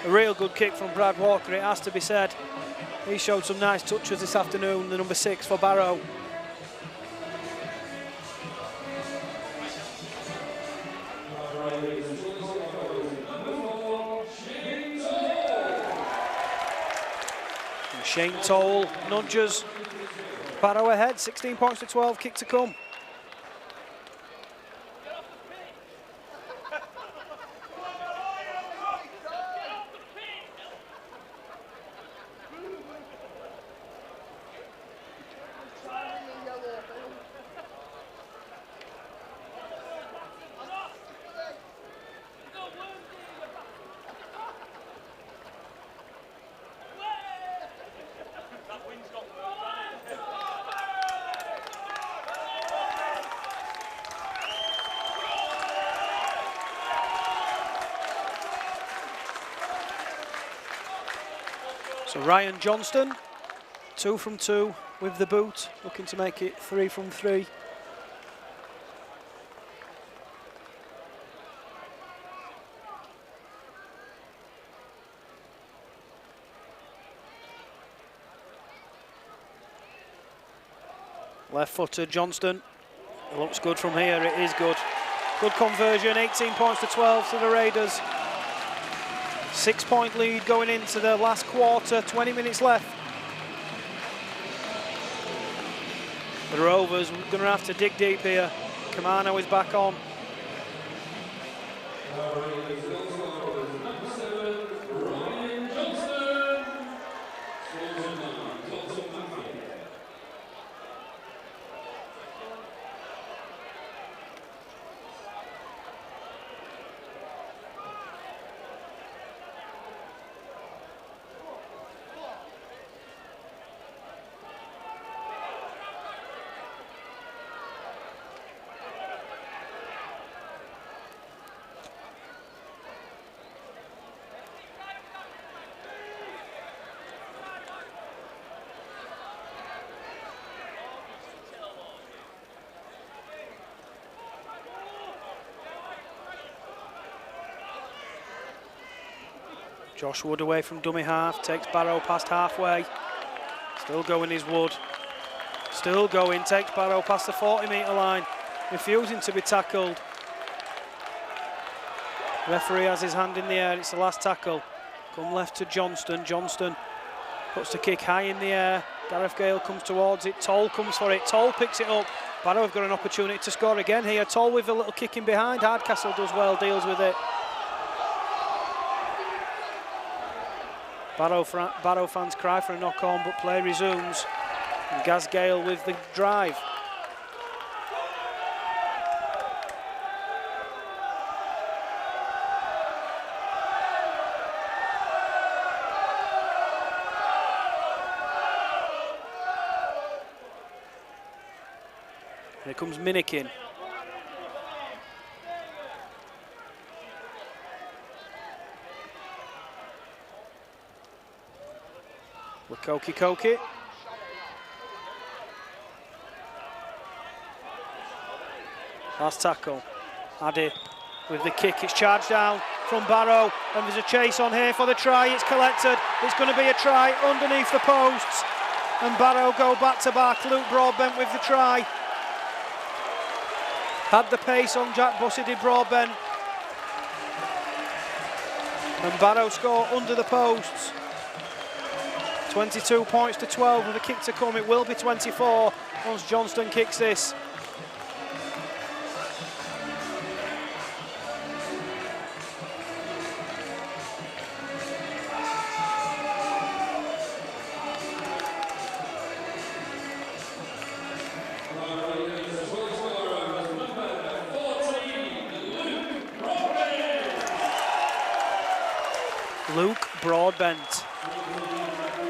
A real good kick from Brad Walker, it has to be said. He showed some nice touches this afternoon, the number 6 for Barrow. And Shane Toll nudges Barrow ahead, 16 points to 12, kick to come. So Ryan Johnston, 2 from 2 with the boot, looking to make it 3 from 3. Left-footed Johnston, it looks good from here, it is good. Good conversion, 18 points to 12 to the Raiders. 6-point lead going into the last quarter, 20 minutes left. The Rovers are going to have to dig deep here. Kamano is back on. Josh Wood away from dummy half, takes Barrow past halfway. Still going is Wood. Still going, takes Barrow past the 40-metre line, refusing to be tackled. Referee has his hand in the air, it's the last tackle. Come left to Johnston. Johnston puts the kick high in the air. Gareth Gale comes towards it. Toll comes for it. Toll picks it up. Barrow have got an opportunity to score again here. Toll with a little kick in behind. Hardcastle does well, deals with it. Barrow fans cry for a knock-on, but play resumes. And Gaz Gale with the drive. Here comes Minikin. Koki. Last tackle. Addy with the kick. It's charged down from Barrow, and there's a chase on here for the try. It's collected. It's going to be a try underneath the posts, and Barrow go back to back. Luke Broadbent with the try. Had the pace on Jack Bussey, did Broadbent. And Barrow score under the posts. 22 points to 12 with a kick to come. It will be 24 once Johnston kicks this. Luke Broadbent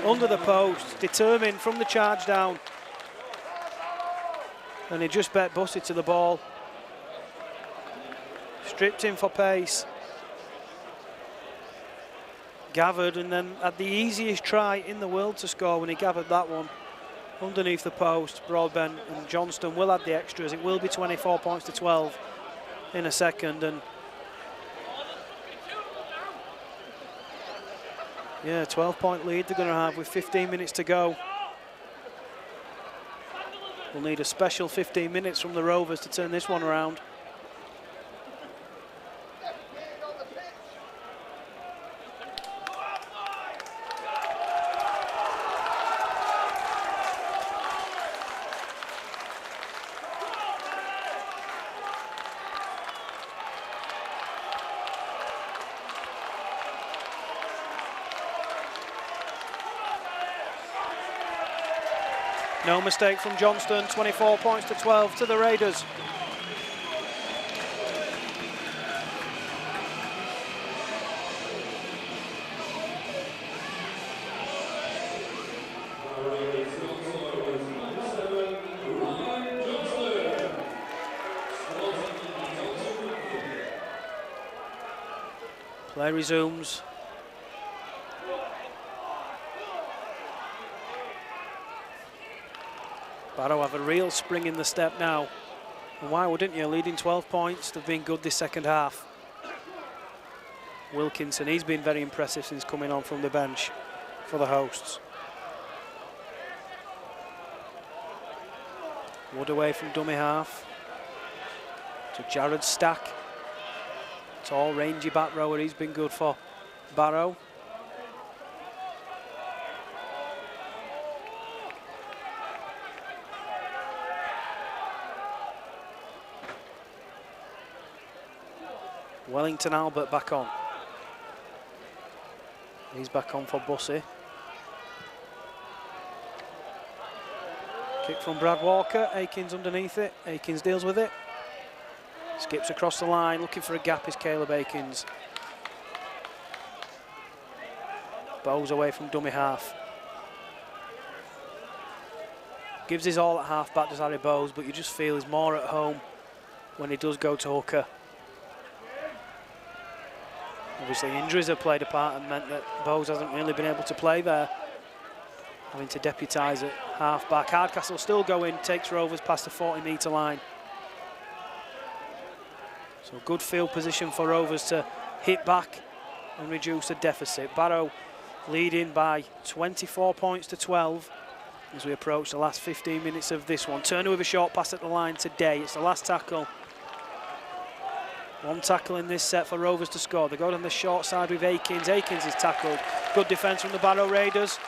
under the post, determined from the charge down, and he just bet Bussey to the ball, stripped him for pace, gathered, and then had the easiest try in the world to score when he gathered that one underneath the post. Broadbent and Johnston will add the extras. It will be 24 points to 12 in a second, and yeah, 12-point lead they're going to have with 15 minutes to go. We'll need a special 15 minutes from the Rovers to turn this one around. No mistake from Johnston, 24 points to 12 to the Raiders. Play resumes. Barrow have a real spring in the step now. And why wouldn't you? Leading 12 points. They've been good this second half. Wilkinson, he's been very impressive since coming on from the bench for the hosts. Wood away from dummy half. To Jared Stack. Tall, rangy back rower. He's been good for Barrow. Wellington Albert back on. He's back on for Bussey. Kick from Brad Walker. Akins underneath it. Akins deals with it. Skips across the line. Looking for a gap is Caleb Akins. Bowes away from dummy half. Gives his all at half back, does Harry Bowes, but you just feel he's more at home when he does go to hooker. Obviously injuries have played a part and meant that Bowes hasn't really been able to play there. Having to deputise at half back. Hardcastle still going, takes Rovers past the 40-metre line. So good field position for Rovers to hit back and reduce the deficit. Barrow leading by 24 points to 12 as we approach the last 15 minutes of this one. Turner with a short pass at the line today. It's the last tackle. One tackle in this set for Rovers to score. They go down the short side with Akins. Akins is tackled. Good defence from the Barrow Raiders.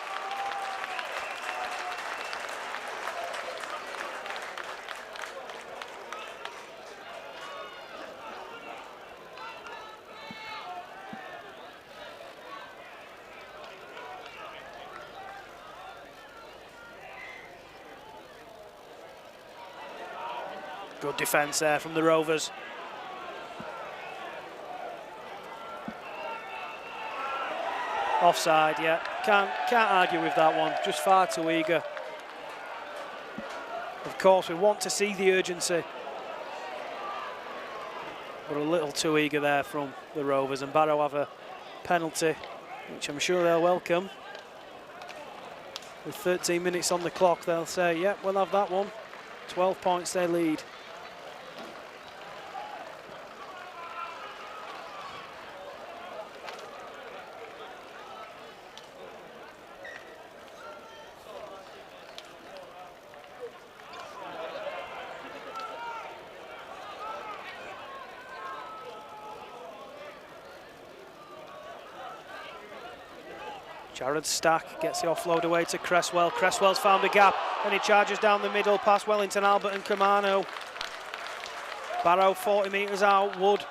Good defence there from the Rovers. Offside, yeah. Can't argue with that one. Just far too eager. Of course, we want to see the urgency, but a little too eager there from the Rovers. And Barrow have a penalty, which I'm sure they'll welcome. With 13 minutes on the clock, they'll say, yeah, we'll have that one. 12 points they lead. Jared Stack gets the offload away to Cresswell. Cresswell's found a gap and he charges down the middle past Wellington, Albert and Camano. Barrow 40 metres out. Wood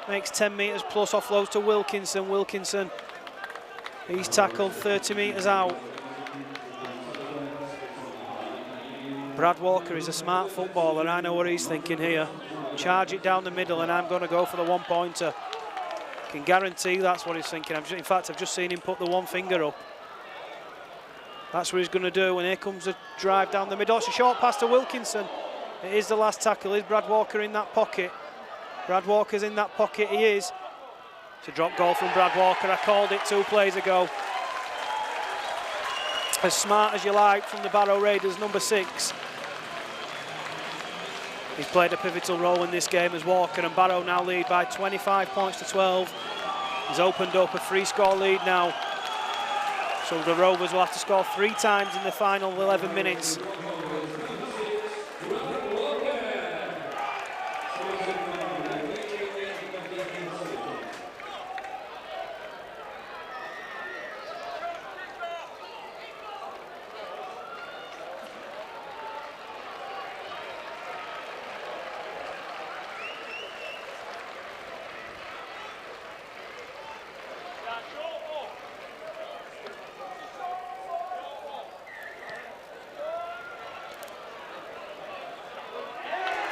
makes 10 metres plus, offloads to Wilkinson. Wilkinson, he's tackled 30 metres out. Brad Walker is a smart footballer. I know what he's thinking here. Charge it down the middle and I'm going to go for the one-pointer. Can guarantee that's what he's thinking. In fact, I've just seen him put the one finger up. That's what he's going to do, and here comes a drive down the middle. It's a short pass to Wilkinson. It is the last tackle. Is Brad Walker in that pocket? Brad Walker's in that pocket, he is. It's a drop goal from Brad Walker. I called it 2 plays ago. As smart as you like from the Barrow Raiders, number 6. He's played a pivotal role in this game as Walker, and Barrow now lead by 25 points to 12. He's opened up a 3-score lead now. So the Rovers will have to score 3 times in the final 11 minutes.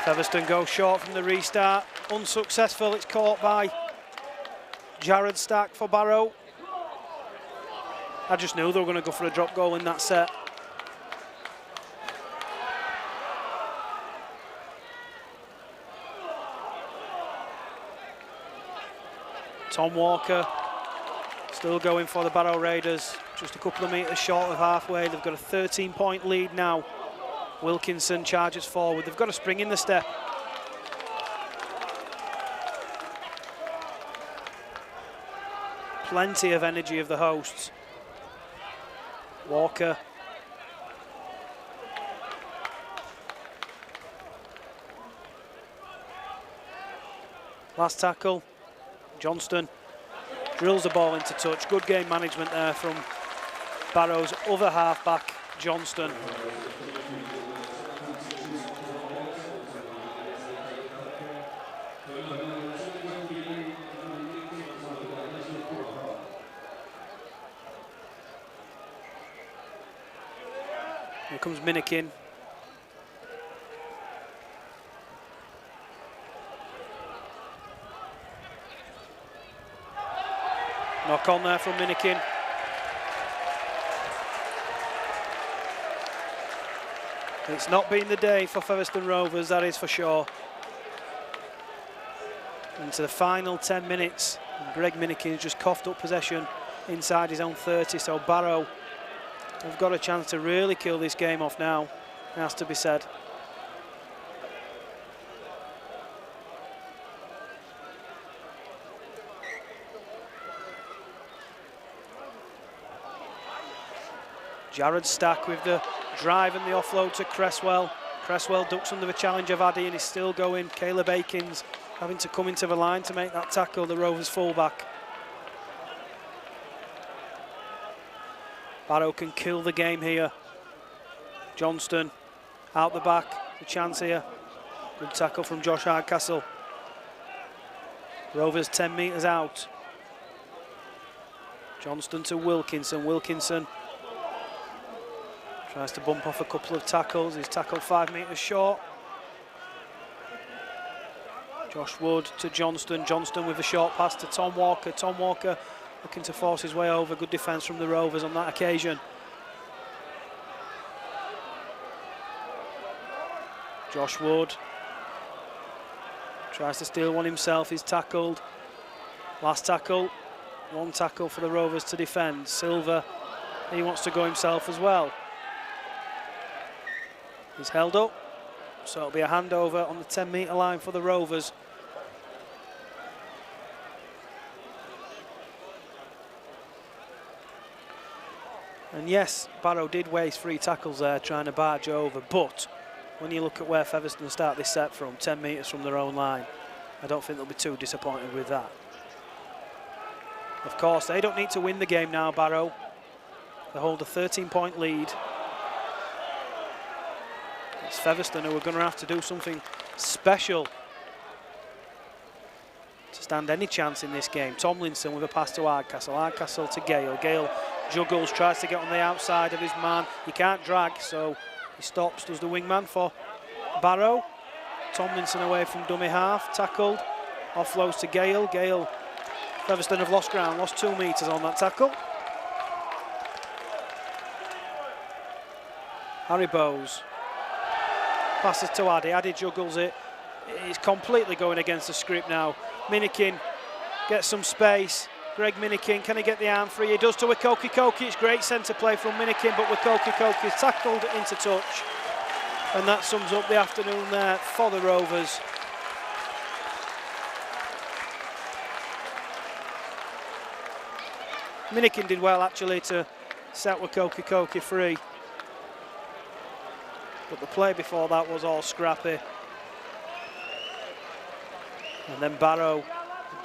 Featherstone goes short from the restart, unsuccessful. It's caught by Jared Stack for Barrow. I just knew they were going to go for a drop goal in that set. Tom Walker still going for the Barrow Raiders, just a couple of metres short of halfway. They've got a 13-point lead now. Wilkinson charges forward. They've got a spring in the step. Plenty of energy of the hosts. Walker. Last tackle. Johnston drills the ball into touch. Good game management there from Barrow's other half-back, Johnston. Here comes Minikin. Knock on there from Minikin. It's not been the day for Featherstone Rovers, that is for sure. Into the final 10 minutes. And Greg Minikin has just coughed up possession inside his own 30, so Barrow have got a chance to really kill this game off now, it has to be said. Jared Stack with the drive and the offload to Cresswell. Cresswell ducks under the challenge of Addy and is still going. Caleb Akins having to come into the line to make that tackle, the Rovers fullback. Barrow can kill the game here. Johnston out the back, the chance here. Good tackle from Josh Hardcastle. Rovers 10 metres out. Johnston to Wilkinson. Wilkinson tries to bump off a couple of tackles. He's tackled 5 metres short. Josh Wood to Johnston. Johnston with a short pass to Tom Walker. Tom Walker looking to force his way over. Good defence from the Rovers on that occasion. Josh Wood tries to steal one himself. He's tackled. Last tackle. One tackle for the Rovers to defend. Silva, he wants to go himself as well. He's held up, so it'll be a handover on the 10 metre line for the Rovers. And yes, Barrow did waste 3 tackles there trying to barge over, but when you look at where Featherstone start this set from, 10 metres from their own line, I don't think they'll be too disappointed with that. Of course, they don't need to win the game now, Barrow. They hold a 13-point lead. It's Featherstone who are going to have to do something special to stand any chance in this game. Tomlinson with a pass to Hardcastle. Hardcastle to Gale. Gale juggles, tries to get on the outside of his man. He can't drag, so he stops, does the wingman for Barrow. Tomlinson away from dummy half, tackled. Offloads to Gale. Gale, Featherstone have lost ground, lost 2 metres on that tackle. Harry Bowes passes to Addy. Addy juggles it. He's completely going against the script now. Minikin gets some space. Greg Minikin, can he get the arm free? He does to Wikoki Koki. It's great centre play from Minikin, but Wikoki Koki is tackled into touch. And that sums up the afternoon there for the Rovers. Minikin did well actually to set Wikoki Koki free. But the play before that was all scrappy. And then Barrow,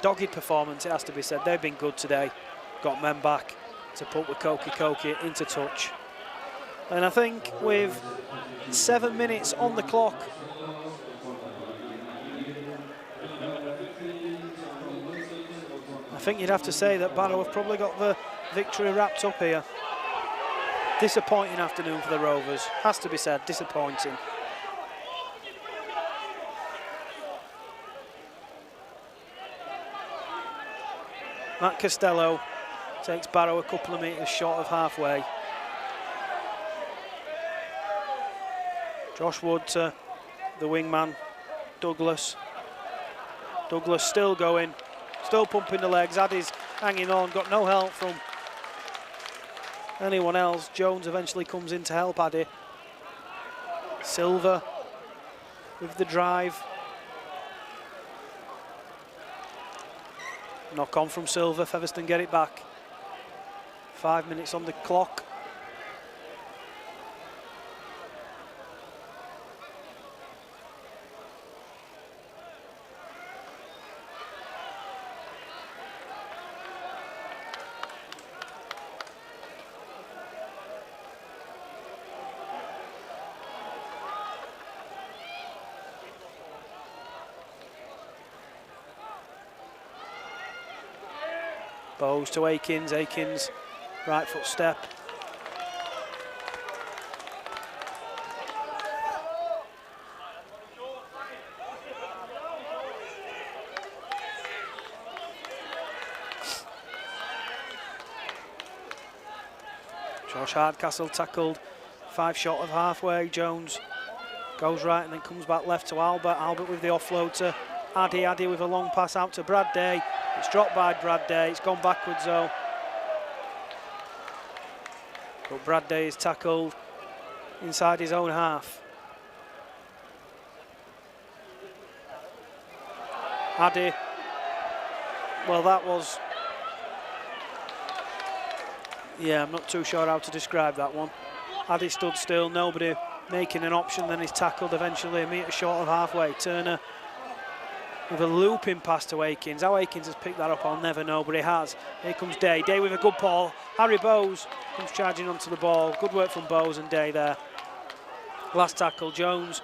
dogged performance, it has to be said. They've been good today. Got men back to put Wikoki Koki into touch. And I think with 7 minutes on the clock, I think you'd have to say that Barrow have probably got the victory wrapped up here. Disappointing afternoon for the Rovers, has to be said, disappointing. Matt Costello takes Barrow a couple of metres short of halfway. Josh Wood to the wingman, Douglas. Douglas still going, still pumping the legs. Addy's hanging on, got no help from anyone else. Jones eventually comes in to help Addy. Silva with the drive. Knock on from Silva, Featherstone get it back. 5 minutes on the clock. Bowes to Akins, Akins, right foot step. Josh Hardcastle tackled, 5 short of halfway. Jones goes right and then comes back left to Albert. Albert with the offload to Addy. Addy with a long pass out to Brad Day. It's dropped by Brad Day, it's gone backwards though. But Brad Day is tackled inside his own half. Addy, well that was Yeah, I'm not too sure how to describe that one. Addy stood still, nobody making an option, then he's tackled eventually a metre short of halfway. Turner with a looping pass to Akins. How Akins has picked that up, I'll never know, but he has. Here comes Day. Day with a good ball. Harry Bowes comes charging onto the ball. Good work from Bowes and Day there. Last tackle, Jones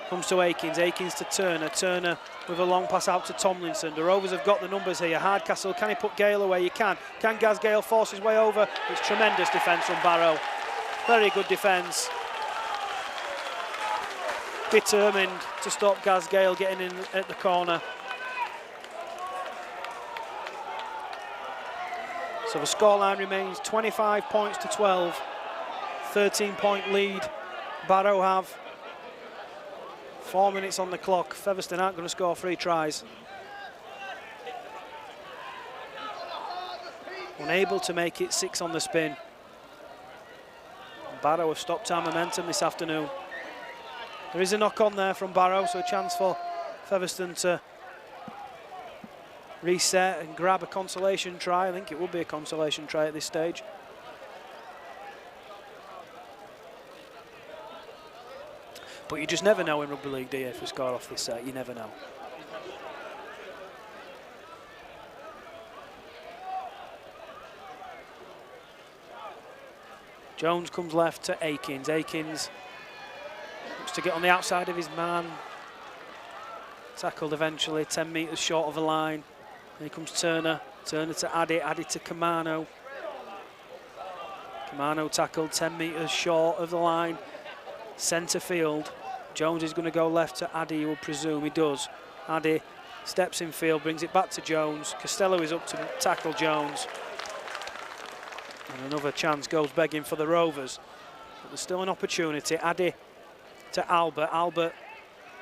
comes to Akins. Akins to Turner. Turner with a long pass out to Tomlinson. The Rovers have got the numbers here. Hardcastle, can he put Gale away? He can. Can Gaz Gale force his way over? It's tremendous defence from Barrow. Very good defence. Determined to stop Gaz Gale getting in at the corner. So the scoreline remains 25 points to 12. 13-point lead. Barrow have 4 minutes on the clock. Featherstone aren't going to score 3 tries. Unable to make it 6 on the spin. Barrow have stopped our momentum this afternoon. There is a knock on there from Barrow, so a chance for Featherstone to reset and grab a consolation try. I think it would be a consolation try at this stage. But you just never know in rugby league, do you, if we score off this set? You never know. Jones comes left to Akins. Akins looks to get on the outside of his man. Tackled eventually, 10 metres short of the line. Here comes Turner. Turner to Addy. Addy to Kamano. Kamano tackled 10 metres short of the line. Centre field. Jones is going to go left to Addy, you would presume. He does. Addy steps in field, brings it back to Jones. Costello is up to tackle Jones. And another chance goes begging for the Rovers. But there's still an opportunity. Addy to Albert. Albert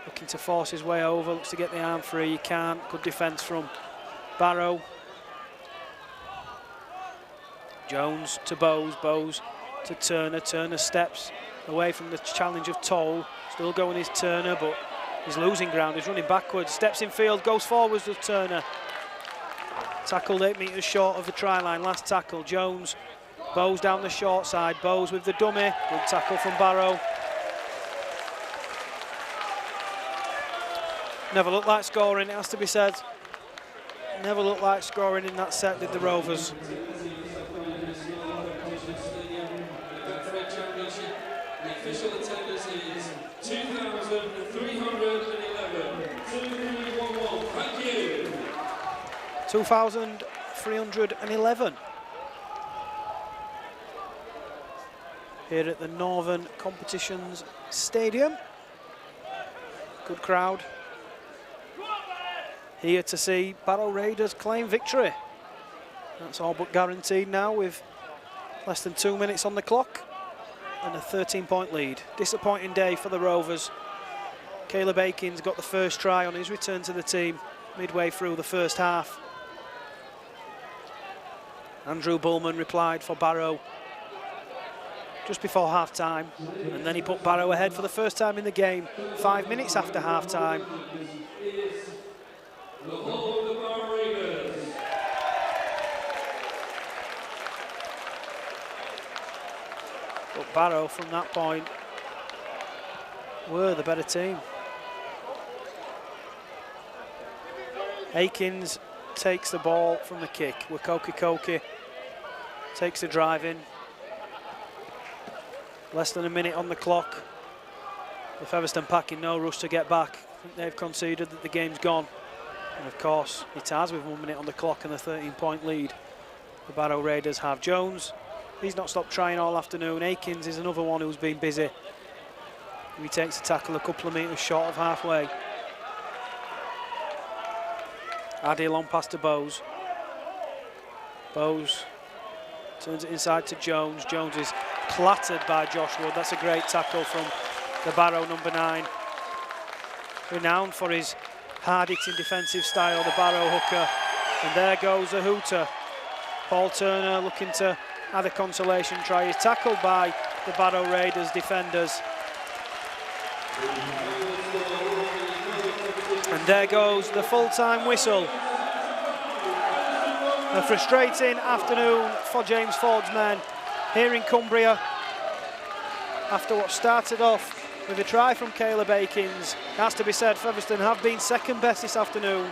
looking to force his way over, looks to get the arm free. He can't. Good defence from Barrow. Jones to Bowes. Bowes to Turner. Turner steps away from the challenge of Toll. Still going is Turner, but he's losing ground. He's running backwards. Steps in field, goes forwards with Turner. Tackled 8 metres short of the try line. Last tackle, Jones. Bowes down the short side. Bowes with the dummy. Good tackle from Barrow. Never looked like scoring, it has to be said. Never looked like scoring in that set, did the Rovers. The official attendance is 2,311. 2311. Thank you. 2,311. Here at the Northern Competitions Stadium. Good crowd. Here to see Barrow Raiders claim victory. That's all but guaranteed now with less than 2 minutes on the clock and a 13-point lead. Disappointing day for the Rovers. Caleb Akins got the first try on his return to the team midway through the first half. Andrew Bullman replied for Barrow just before half-time, and then he put Barrow ahead for the first time in the game 5 minutes after half-time. The whole of the Barrow Raiders. But Barrow, from that point, were the better team. Akins takes the ball from the kick. Wakoki takes the drive in. Less than a minute on the clock. The Featherstone pack in no rush to get back. I think they've conceded that the game's gone. And of course, it has with 1 minute on the clock and a 13-point lead. The Barrow Raiders have Jones. He's not stopped trying all afternoon. Akins is another one who's been busy. He takes a tackle a couple of metres short of halfway. Addy long pass to Bowes. Bowes turns it inside to Jones. Jones is clattered by Josh Wood. That's a great tackle from the Barrow number 9. Renowned for his hard-hitting defensive style, the Barrow hooker. And there goes a hooter. Paul Turner looking to add a consolation try. He's tackled by the Barrow Raiders defenders. And there goes the full-time whistle. A frustrating afternoon for James Ford's men here in Cumbria after what started off with a try from Caleb Akins. It has to be said, Featherstone have been second best this afternoon.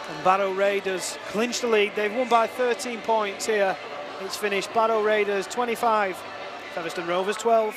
And Barrow Raiders clinched the lead. They've won by 13 points here. It's finished Barrow Raiders 25, Featherstone Rovers 12.